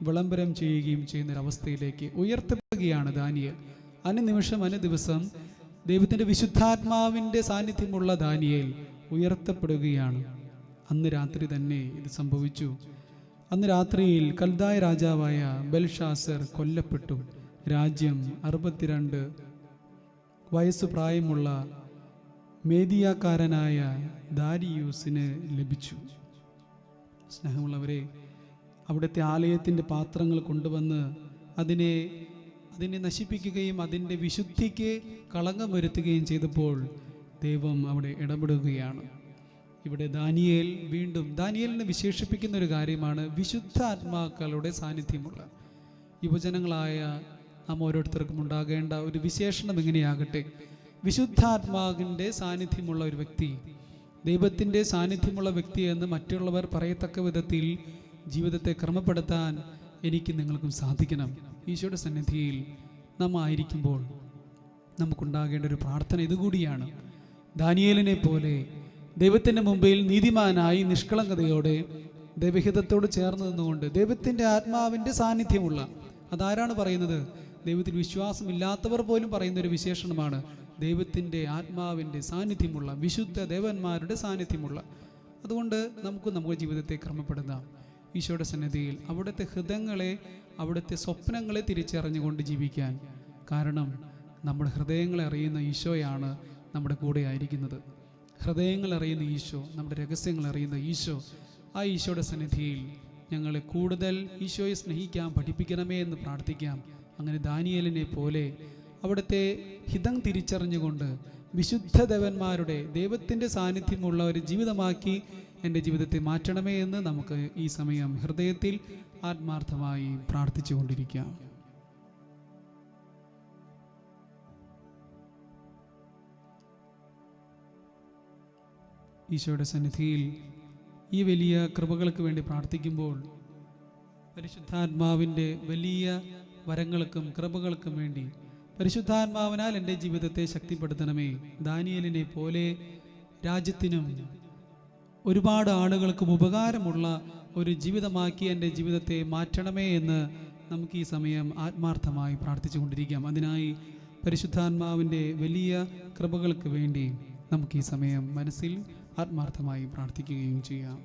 വിളംബരം ചെയ്യുകയും ചെയ്യുന്നൊരവസ്ഥയിലേക്ക് ഉയർത്തപ്പെടുകയാണ് ദാനിയേൽ. അനുനിമിഷം ദിവസം ദൈവത്തിൻ്റെ വിശുദ്ധാത്മാവിൻ്റെ സാന്നിധ്യമുള്ള ദാനിയേൽ ഉയർത്തപ്പെടുകയാണ്. അന്ന് രാത്രി തന്നെ ഇത് സംഭവിച്ചു. അന്ന് രാത്രിയിൽ കൽദായ രാജാവായ ബൽഷാസർ കൊല്ലപ്പെട്ടു. രാജ്യം 62 വയസ്സ് പ്രായമുള്ള മേദിയക്കാരനായ ദാരിയൂസിന് ലഭിച്ചു. സ്നേഹമുള്ളവരെ, അവിടുത്തെ ആലയത്തിൻ്റെ പാത്രങ്ങൾ കൊണ്ടുവന്ന് അതിനെ നശിപ്പിക്കുകയും അതിൻ്റെ വിശുദ്ധിക്ക് കളങ്കം വരുത്തുകയും ചെയ്തപ്പോൾ ദൈവം അവിടെ ഇടപെടുകയാണ്. ഇവിടെ ദാനിയേൽ വീണ്ടും, ദാനിയേലിനെ വിശേഷിപ്പിക്കുന്ന ഒരു കാര്യമാണ് വിശുദ്ധാത്മാക്കളുടെ സാന്നിധ്യമുള്ള. യുവജനങ്ങളായ നാം ഓരോരുത്തർക്കും ഉണ്ടാകേണ്ട ഒരു വിശേഷണം എങ്ങനെയാകട്ടെ, വിശുദ്ധാത്മാവിൻ്റെ സാന്നിധ്യമുള്ള ഒരു വ്യക്തി, ദൈവത്തിൻ്റെ സാന്നിധ്യമുള്ള വ്യക്തി എന്ന് മറ്റുള്ളവർ പറയത്തക്ക വിധത്തിൽ ജീവിതത്തെ ക്രമപ്പെടുത്താൻ എനിക്ക് നിങ്ങൾക്കും സാധിക്കണം. ഈശോയുടെ സന്നിധിയിൽ നാം ആയിരിക്കുമ്പോൾ നമുക്കുണ്ടാകേണ്ട ഒരു പ്രാർത്ഥന ഇതുകൂടിയാണ്. ദാനിയേലിനെ പോലെ ദൈവത്തിൻ്റെ മുമ്പിൽ നീതിമാനായി നിഷ്കളങ്കതയോടെ ദൈവഹിതത്തോട് ചേർന്ന് നിന്നുകൊണ്ട് ദൈവത്തിൻ്റെ ആത്മാവിൻ്റെ സാന്നിധ്യമുള്ള, അതാരാണ് പറയുന്നത്? ദൈവത്തിൽ വിശ്വാസമില്ലാത്തവർ പോലും പറയുന്ന ഒരു വിശേഷണമാണ് ദൈവത്തിൻ്റെ ആത്മാവിൻ്റെ സാന്നിധ്യമുള്ള, വിശുദ്ധ ദേവന്മാരുടെ സാന്നിധ്യമുള്ള. അതുകൊണ്ട് നമ്മുടെ ജീവിതത്തെ ക്രമപ്പെടുത്താം. ഈശോയുടെ സന്നിധിയിൽ അവിടുത്തെ ഹൃദയങ്ങളെ, അവിടുത്തെ സ്വപ്നങ്ങളെ തിരിച്ചറിഞ്ഞുകൊണ്ട് ജീവിക്കാൻ. കാരണം നമ്മുടെ ഹൃദയങ്ങളെ അറിയുന്ന ഈശോയാണ് നമ്മുടെ കൂടെ ആയിരിക്കുന്നത്. ഹൃദയങ്ങൾ അറിയുന്ന ഈശോ, നമ്മുടെ രഹസ്യങ്ങൾ അറിയുന്ന ഈശോ, ആ ഈശോയുടെ സന്നിധിയിൽ ഞങ്ങളെ കൂടുതൽ ഈശോയെ സ്നേഹിക്കാൻ പഠിപ്പിക്കണമേ എന്ന് പ്രാർത്ഥിക്കാം. അങ്ങനെ ദാനിയേലിനെ പോലെ അവിടുത്തെ ഹിതം തിരിച്ചറിഞ്ഞുകൊണ്ട് വിശുദ്ധ ദേവന്മാരുടെ, ദൈവത്തിൻ്റെ സാന്നിധ്യമുള്ള ഒരു ജീവിതമാക്കി എൻ്റെ ജീവിതത്തെ മാറ്റണമേ എന്ന് നമുക്ക് ഈ സമയം ഹൃദയത്തിൽ ആത്മാർത്ഥമായി പ്രാർത്ഥിച്ചു കൊണ്ടിരിക്കാം. ഈശോയുടെ സന്നിധിയിൽ ഈ വലിയ കൃപകൾക്ക് വേണ്ടി പ്രാർത്ഥിക്കുമ്പോൾ പരിശുദ്ധാത്മാവിൻ്റെ വലിയ വരങ്ങൾക്കും കൃപകൾക്കും വേണ്ടി പരിശുദ്ധാത്മാവിനാൽ എൻ്റെ ജീവിതത്തെ ശക്തിപ്പെടുത്തണമേ. ദാനിയേലിനെ പോലെ രാജ്യത്തിനും ഒരുപാട് ആളുകൾക്കും ഉപകാരമുള്ള ഒരു ജീവിതമാക്കി എൻ്റെ ജീവിതത്തെ മാറ്റണമേ എന്ന് നമുക്ക് ഈ സമയം ആത്മാർത്ഥമായി പ്രാർത്ഥിച്ചു കൊണ്ടിരിക്കാം. അതിനായി പരിശുദ്ധാത്മാവിൻ്റെ വലിയ കൃപകൾക്ക് വേണ്ടി നമുക്ക് ഈ സമയം മനസ്സിൽ ആത്മാർത്ഥമായി പ്രാർത്ഥിക്കുകയും ചെയ്യാം.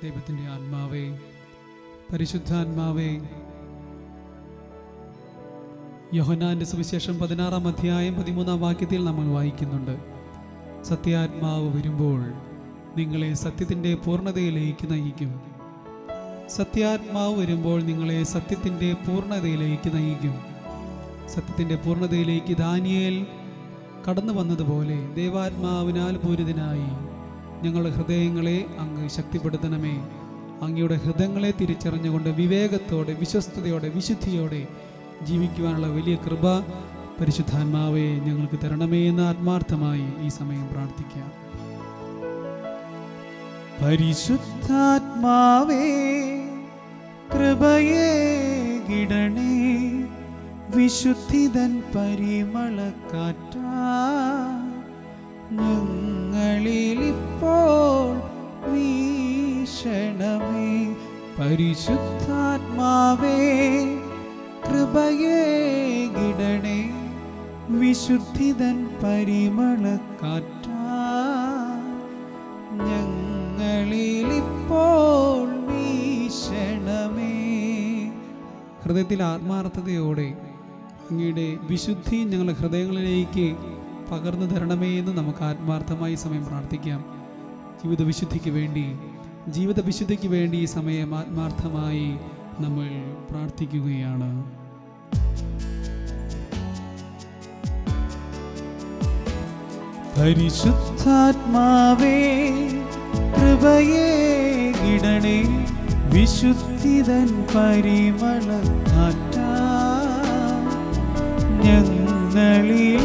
ദൈവത്തിൻ്റെ ആത്മാവേ, പരിശുദ്ധാത്മാവേ, യോഹന്നാന്റെ സുവിശേഷം 16-ാം അധ്യായം 13-ാം വാക്യത്തിൽ നമ്മൾ വായിക്കുന്നുണ്ട്, സത്യാത്മാവ് വരുമ്പോൾ നിങ്ങളെ സത്യത്തിൻ്റെ പൂർണ്ണതയിലേക്ക് നയിക്കും. സത്യാത്മാവ് വരുമ്പോൾ നിങ്ങളെ സത്യത്തിൻ്റെ പൂർണ്ണതയിലേക്ക് നയിക്കും. സത്യത്തിൻ്റെ പൂർണ്ണതയിലേക്ക് ദാനിയേൽ കടന്നു വന്നതുപോലെ ദൈവാത്മാവിനാൽ പൂരിതനായി ഞങ്ങളുടെ ഹൃദയങ്ങളെ അങ്ങ് ശക്തിപ്പെടുത്തണമേ. അങ്ങയുടെ ഹൃദയങ്ങളെ തിരിച്ചറിഞ്ഞുകൊണ്ട് വിവേകത്തോടെ, വിശ്വസ്തയോടെ, വിശുദ്ധിയോടെ ജീവിക്കുവാനുള്ള വലിയ കൃപ പരിശുദ്ധാത്മാവെ ഞങ്ങൾക്ക് തരണമേ എന്ന് ആത്മാർത്ഥമായി ഈ സമയം പ്രാർത്ഥിക്കാം. പരിശുദ്ധാത്മാവേ, കൃപയേ കിടണേ, വിശുദ്ധിതൻ പരിമളക്കാറ്റാ ഞങ്ങളിലിപ്പോൾ വീശണമേ. പരിശുദ്ധാത്മാവേ, കൃപയേ കിടണേ, വിശുദ്ധിതൻ പരിമളക്കാറ്റാ ഞങ്ങളിലിപ്പോൾ വീശണമേ. ഹൃദയത്തിൽ ആത്മാർത്ഥതയോടെ അങ്ങയുടെ വിശുദ്ധി ഞങ്ങളുടെ ഹൃദയങ്ങളിലേക്ക് പകർന്നു തരണമേ എന്ന് നമുക്ക് ആത്മാർത്ഥമായി സമയം പ്രാർത്ഥിക്കാം. ജീവിത വിശുദ്ധിക്ക് വേണ്ടി ഈ സമയം ആത്മാർത്ഥമായി നമ്മൾ പ്രാർത്ഥിക്കുകയാണ്. പരിശുദ്ധാത്മാവേ, കൃപയേ കിടണേ, വിശുദ്ധിതൻ പരിമളക്കാറ്റാ ഞങ്ങളിലിപ്പോൾ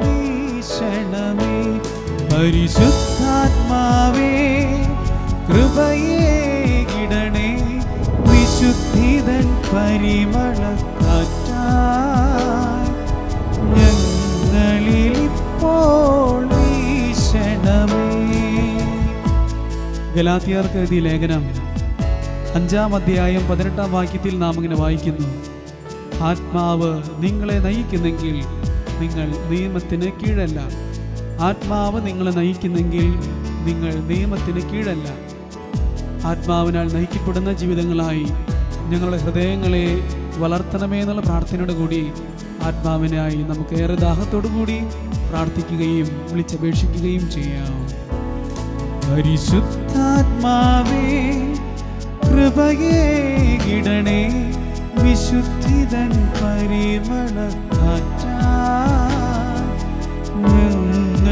വീശണമേ. പരിശുദ്ധാത്മാവേ, കൃപയേ കിടണേ, വിശുദ്ധിതൻ പരിമളക്കാറ്റാ ഞങ്ങളിലിപ്പോൾ വീശണമേ. ഗലാത്യർക്ക് എഴുതിയ ലേഖനം 5-ാം അധ്യായം 18-ാം വാക്യത്തിൽ നാം ഇങ്ങനെ വായിക്കുന്നു, ആത്മാവ് നിങ്ങളെ നയിക്കുന്നെങ്കിൽ നിങ്ങൾ നിയമത്തിന് കീഴല്ല. ആത്മാവ് നിങ്ങളെ നയിക്കുന്നെങ്കിൽ നിങ്ങൾ നിയമത്തിന് കീഴല്ല. ആത്മാവിനാൽ നയിക്കപ്പെടുന്ന ജീവിതങ്ങളായി ഞങ്ങളുടെ ഹൃദയങ്ങളെ വളർത്തണമേ എന്നുള്ള പ്രാർത്ഥനയോട് കൂടി ആത്മാവിനായി നമുക്ക് ഏറെ ദാഹത്തോടു കൂടി പ്രാർത്ഥിക്കുകയും വിളിച്ചപേക്ഷിക്കുകയും ചെയ്യാം. പരിശുദ്ധാത്മാവേ, കൃപയേ കിടണേ, വിശുദ്ധിതൻ പരിമളക്കാറ്റാ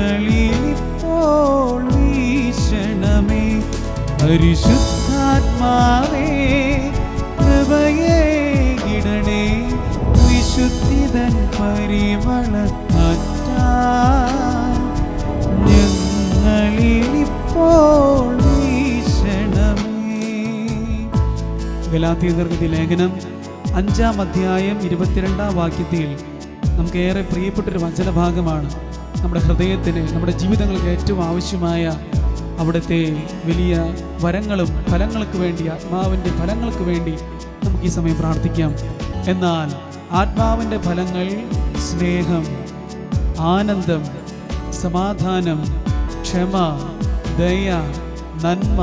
ഞങ്ങളിലിപ്പോൾ വീശണമേ. പരിശുദ്ധാത്മാവേ, കൃപയേ കിടണേ, വിശുദ്ധിതൻ പരിമളക്കാറ്റാ ഞങ്ങളിലിപ്പോൾ വീശണമേ. ഗലാത്യർക്ക് ലേഖനം 5-ാം അധ്യായം 22-ാം വാക്യത്തിൽ നമുക്കേറെ പ്രിയപ്പെട്ടൊരു വചനഭാഗമാണ്. നമ്മുടെ ഹൃദയത്തിന്, നമ്മുടെ ജീവിതങ്ങൾക്ക് ഏറ്റവും ആവശ്യമായ അവിടുത്തെ വലിയ വരങ്ങളും ഫലങ്ങൾക്ക് വേണ്ടി, ആത്മാവിൻ്റെ ഫലങ്ങൾക്ക് വേണ്ടി നമുക്ക് ഈ സമയം പ്രാർത്ഥിക്കാം. എന്നാൽ ആത്മാവിൻ്റെ ഫലങ്ങൾ സ്നേഹം, ആനന്ദം, സമാധാനം, ക്ഷമ, ദയ, നന്മ,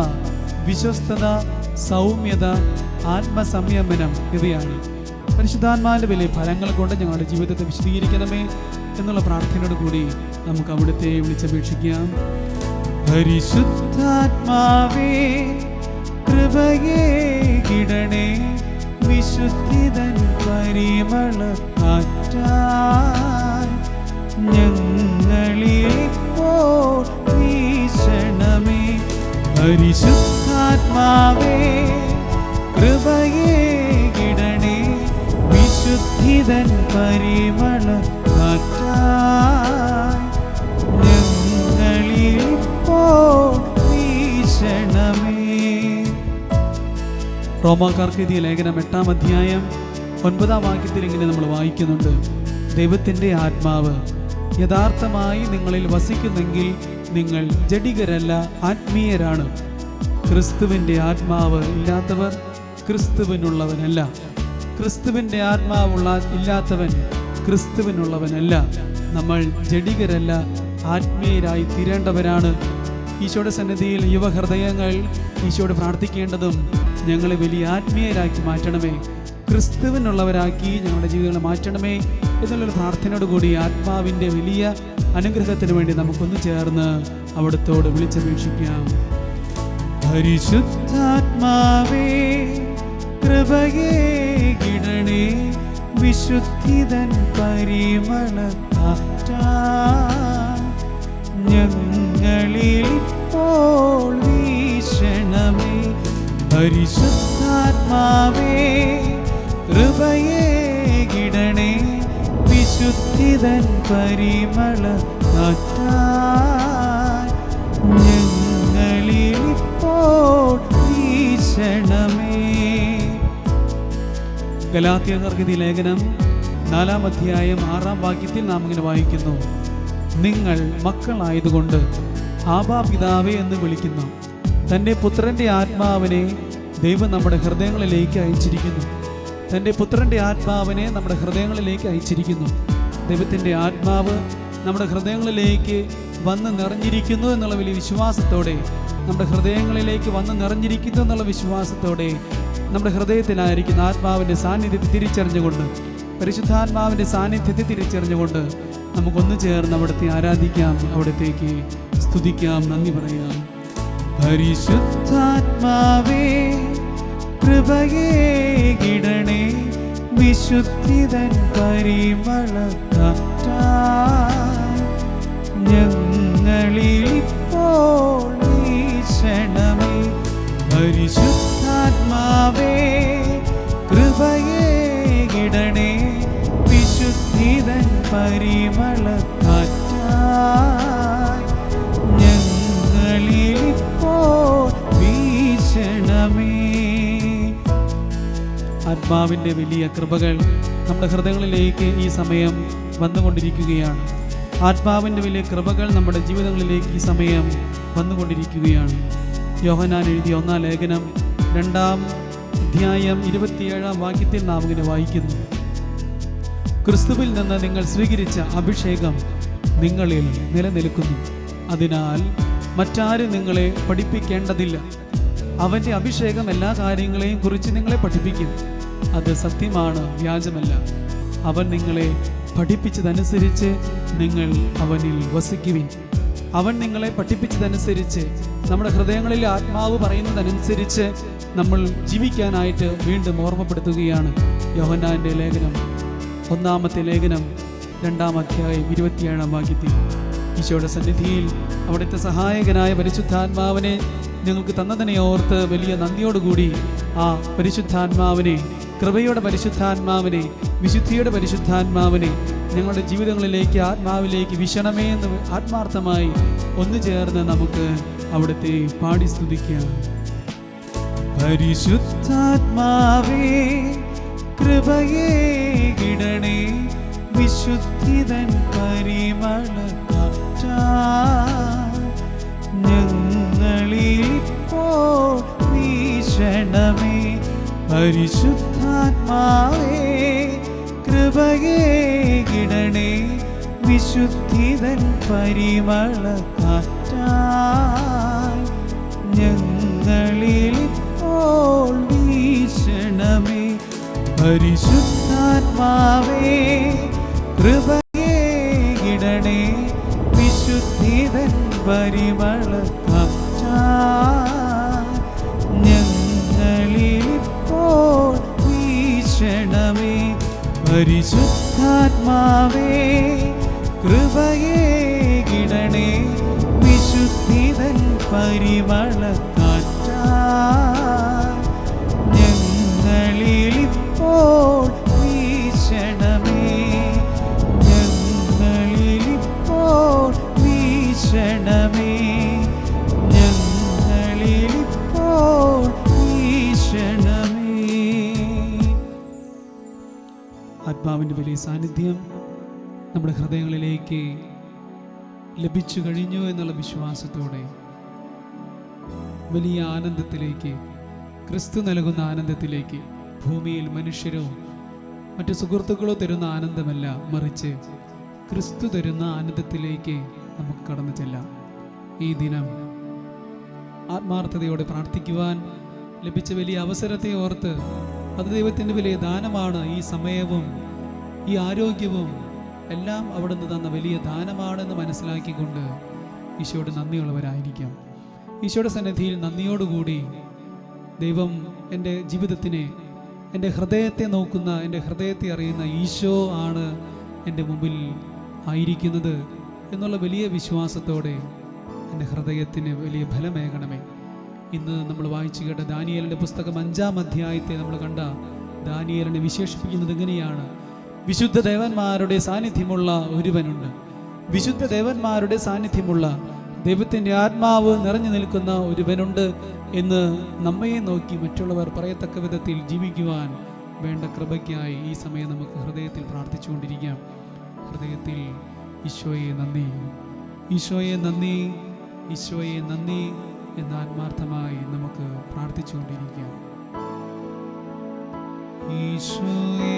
വിശ്വസ്തത, സൗമ്യത, ആത്മസംയമനം ഇവയാണ്. പരിശുദ്ധാത്മാവിൻ്റെ വലിയ ഫലങ്ങൾ കൊണ്ട് ഞങ്ങളുടെ ജീവിതത്തെ വിശദീകരിക്കണമേ എന്നുള്ള പ്രാർത്ഥനയോട് കൂടി നമുക്ക് അവിടുത്തെ വിളിച്ചപേക്ഷിക്കാം. പരിശുദ്ധാത്മാവേ കൃപയേകിടണേ, വിശുദ്ധിതൻ പരിമളക്കാറ്റായി ഞങ്ങളിപ്പോൾ വീശണമേ. പരിശുദ്ധാത്മാവേ കൃപയേകിടണേ, വിശുദ്ധിതൻ പരിമളക്കാറ്റായി ഞങ്ങളിപ്പോൾ വീശണമേ. റോമാക്കാർക്ക് എഴുതിയ ലേഖനം 8-ാം അധ്യായം 9-ാം വാക്യത്തിൽ ഇങ്ങനെ നമ്മൾ വായിക്കുന്നുണ്ട്: ദൈവത്തിൻ്റെ ആത്മാവ് യഥാർത്ഥമായി നിങ്ങളിൽ വസിക്കുന്നെങ്കിൽ നിങ്ങൾ ജഡികരല്ല, ആത്മീയരാണ്. ക്രിസ്തുവിൻ്റെ ആത്മാവ് ഇല്ലാത്തവർ ക്രിസ്തുവിനുള്ളവനല്ല. ക്രിസ്തുവിൻ്റെ ആത്മാവുള്ള ഇല്ലാത്തവൻ ക്രിസ്തുവിനുള്ളവനല്ല. നമ്മൾ ജഡികരല്ല, ആത്മീയരായി തീരേണ്ടവരാണ്. ഈശോയുടെ സന്നിധിയിൽ യുവഹൃദയങ്ങൾ ഈശോയോട് പ്രാർത്ഥിക്കേണ്ടതും ഞങ്ങളെ വലിയ ആത്മീയരാക്കി മാറ്റണമേ, ക്രിസ്തുവിനുള്ളവരാക്കി ഞങ്ങളുടെ ജീവിതങ്ങളെ മാറ്റണമേ എന്നുള്ളൊരു പ്രാർത്ഥനയോട് കൂടി ആത്മാവിൻ്റെ വലിയ അനുഗ്രഹത്തിന് വേണ്ടി നമുക്കൊന്ന് ചേർന്ന് അവിടുത്തോട് വിളിച്ചപേക്ഷിക്കാം. പരിശുദ്ധാത്മാവേ കൃപയേകിടണേ, വിശുദ്ധിതൻ പരിമളക്കാറ്റായി ഞങ്ങളിപ്പോൾ വീശണമേ. പരിശുദ്ധാത്മാവേ കൃപയേകിടണേ, വിശുദ്ധിതൻ പരിമളക്കാറ്റായി ഞങ്ങളിപ്പോൾ വീശണമേ. ഗലാത്യർക്ക് എഴുതിയ ലേഖനം 4-ാം അധ്യായം 6-ാം വാക്യത്തിൽ നാം ഇങ്ങനെ വായിക്കുന്നു: നിങ്ങൾ മക്കളായതുകൊണ്ട് ആബാ പിതാവേ എന്ന് വിളിക്കുന്നു. തൻ്റെ പുത്രൻ്റെ ആത്മാവിനെ ദൈവം നമ്മുടെ ഹൃദയങ്ങളിലേക്ക് അയച്ചിരിക്കുന്നു. തൻ്റെ പുത്രൻ്റെ ആത്മാവിനെ നമ്മുടെ ഹൃദയങ്ങളിലേക്ക് അയച്ചിരിക്കുന്നു. ദൈവത്തിൻ്റെ ആത്മാവ് നമ്മുടെ ഹൃദയങ്ങളിലേക്ക് വന്ന് നിറഞ്ഞിരിക്കുന്നു എന്നുള്ള വലിയ വിശ്വാസത്തോടെ, നമ്മുടെ ഹൃദയങ്ങളിലേക്ക് വന്ന് നിറഞ്ഞിരിക്കുന്നു എന്നുള്ള വിശ്വാസത്തോടെ, നമ്മുടെ ഹൃദയത്തിലായിരിക്കുന്ന ആത്മാവിൻ്റെ സാന്നിധ്യത്തെ തിരിച്ചറിഞ്ഞുകൊണ്ട്, പരിശുദ്ധാത്മാവിൻ്റെ സാന്നിധ്യത്തെ തിരിച്ചറിഞ്ഞുകൊണ്ട് നമുക്കൊന്ന് ചേർന്ന് അവിടുത്തെ ആരാധിക്കാം, അവിടത്തേക്ക് സ്തുതിക്കാം, നന്ദി പറയാം. പരിശുദ്ധാത്മാവേ കൃപയേകിടണേ, വിശുദ്ധിതൻ പരിമളക്കാറ്റായി ഞങ്ങളിപ്പോൾ വീശണമേ. പരിശുദ്ധാത്മാവേ കൃപയേകിടണേ, വിശുദ്ധിതൻ പരിമളക്കാറ്റായി ഞങ്ങളിപ്പോൾ വീശണമേ. ആത്മാവിൻ്റെ വലിയ കൃപകൾ നമ്മുടെ ഹൃദയങ്ങളിലേക്ക് ഈ സമയം വന്നുകൊണ്ടിരിക്കുകയാണ്. ആത്മാവിൻ്റെ വലിയ കൃപകൾ നമ്മുടെ ജീവിതങ്ങളിലേക്ക് ഈ സമയം വന്നുകൊണ്ടിരിക്കുകയാണ്. യോഹന്നാൻ എഴുതിയ 1-ാം ലേഖനം 2-ാം അധ്യായം 27-ാം വാക്യത്തിൽ നാം ഇങ്ങനെ വായിക്കുന്നു: ക്രിസ്തുവിൽ നിന്ന് നിങ്ങൾ സ്വീകരിച്ച അഭിഷേകം നിങ്ങളിൽ നിലനിൽക്കുന്നു. അതിനാൽ മറ്റാരും നിങ്ങളെ പഠിപ്പിക്കേണ്ടതില്ല. അവൻ്റെ അഭിഷേകം എല്ലാ കാര്യങ്ങളെയും കുറിച്ച് നിങ്ങളെ പഠിപ്പിക്കും. അത് സത്യമാണ്, വ്യാജമല്ല. അവൻ നിങ്ങളെ പഠിപ്പിച്ചതനുസരിച്ച് നിങ്ങൾ അവനിൽ വസിക്കുവിൻ. അവൻ നിങ്ങളെ പഠിപ്പിച്ചതനുസരിച്ച്, നമ്മുടെ ഹൃദയങ്ങളിൽ ആത്മാവ് പറയുന്നതനുസരിച്ച് നമ്മൾ ജീവിക്കാനായിട്ട് വീണ്ടും ഓർമ്മപ്പെടുത്തുകയാണ്. യോഹന്നാൻ്റെ ലേഖനം 1-ാമത്തെ ലേഖനം 2-ാം അധ്യായം 27-ാം വാക്യത്തിൽ ഈശോയുടെ സന്നിധിയിൽ അവിടുത്തെ സഹായകനായ പരിശുദ്ധാത്മാവിനെ ഞങ്ങൾക്ക് തന്നതിനെ ഓർത്ത് വലിയ നന്ദിയോടുകൂടി ആ പരിശുദ്ധാത്മാവിനെ, കൃപയുടെ പരിശുദ്ധാത്മാവിനെ, വിശുദ്ധിയുടെ പരിശുദ്ധാത്മാവിനെ ഞങ്ങളുടെ ജീവിതങ്ങളിലേക്ക്, ആത്മാവിലേക്ക് വിശണമേ എന്ന് ആത്മാർത്ഥമായി ഒന്നു ചേർന്ന് നമുക്ക് അവിടുത്തെ പാടി സ്തുതിക്കാം. പരിശുദ്ധാത്മാവേ കൃപയേകിടണേ, വിശുദ്ധിതൻ പരിമളക്കാറ്റാൽ ഞങ്ങളിപ്പോൾ വീശണമേ. പരിശുദ്ധാത്മാവേ കൃപയേകിടണേ, വിശുദ്ധിതൻ പരിമളക്കാറ്റാൽ ഞങ്ങളിപ്പോൾ വീശണമേ. പരിശുദ്ധാത്മാവേ കൃപയേകിടണേ, വിശുദ്ധിതൻ പരിമളക്കാറ്റാൽ ഞങ്ങളിപ്പോൾ വീശണമേ. പരിശുദ്ധാത്മാവേ കൃപയേകിടണേ, വിശുദ്ധിതൻ പരിമളക്കാറ്റാൽ ഞങ്ങളിപ്പോൾ വീശണമേ. ഞങ്ങളിപ്പോൾ വീശണമേ. ഞങ്ങളിപ്പോൾ വീശണമേ. ആത്മാവിൻ്റെ വലിയ സാന്നിധ്യം നമ്മുടെ ഹൃദയങ്ങളിലേക്ക് ലഭിച്ചു കഴിഞ്ഞു എന്നുള്ള വിശ്വാസത്തോടെ വലിയ ആനന്ദത്തിലേക്ക്, ക്രിസ്തു നൽകുന്ന ആനന്ദത്തിലേക്ക്, ഭൂമിയിൽ മനുഷ്യരോ മറ്റു സുഹൃത്തുക്കളോ തരുന്ന ആനന്ദമല്ല, മറിച്ച് ക്രിസ്തു തരുന്ന ആനന്ദത്തിലേക്ക് നമുക്ക് കടന്നു ചെല്ലാം. ഈ ദിനം ആത്മാർത്ഥതയോടെ പ്രാർത്ഥിക്കുവാൻ ലഭിച്ച വലിയ അവസരത്തെ ഓർത്ത് അത് ദൈവത്തിൻ്റെ വലിയ ദാനമാണ്. ഈ സമയവും ഈ ആരോഗ്യവും എല്ലാം അവിടുന്ന് തന്ന വലിയ ദാനമാണെന്ന് മനസ്സിലാക്കിക്കൊണ്ട് ഈശോയുടെ നന്ദിയുള്ളവരായിരിക്കാം. ഈശോയുടെ സന്നിധിയിൽ നന്ദിയോടുകൂടി ദൈവം എൻ്റെ ജീവിതത്തിനെ, എൻ്റെ ഹൃദയത്തെ നോക്കുന്ന, എൻ്റെ ഹൃദയത്തെ അറിയുന്ന ഈശോ ആണ് എൻ്റെ മുമ്പിൽ ആയിരിക്കുന്നത് എന്നുള്ള വലിയ വിശ്വാസത്തോടെ എൻ്റെ ഹൃദയത്തിന് വലിയ ഫലമേകണമേ. ഇന്ന് നമ്മൾ വായിച്ചു കേട്ട ദാനിയേലിൻ്റെ പുസ്തകം 5-ാം അധ്യായത്തെ നമ്മൾ കണ്ട ദാനിയേലിനെ വിശേഷിപ്പിക്കുന്നത് എങ്ങനെയാണ്? വിശുദ്ധ ദേവന്മാരുടെ സാന്നിധ്യമുള്ള ഒരുവനുണ്ട്. വിശുദ്ധ ദേവന്മാരുടെ സാന്നിധ്യമുള്ള, ദൈവത്തിൻ്റെ ആത്മാവ് നിറഞ്ഞു നിൽക്കുന്ന ഒരുവനുണ്ട് എന്ന് നമ്മയെ നോക്കി മറ്റുള്ളവർ പറയത്തക്ക വിധത്തിൽ ജീവിക്കുവാൻ വേണ്ട കൃപയ്ക്കായി ഈ സമയം നമുക്ക് ഹൃദയത്തിൽ പ്രാർത്ഥിച്ചുകൊണ്ടിരിക്കാം. ഹൃദയത്തിൽ ഈശോയെ നന്ദി, ഈശോയെ നന്ദി, ഈശോയെ നന്ദി എന്ന് ആത്മാർത്ഥമായി നമുക്ക് പ്രാർത്ഥിച്ചുകൊണ്ടിരിക്കാം. ഈശോയെ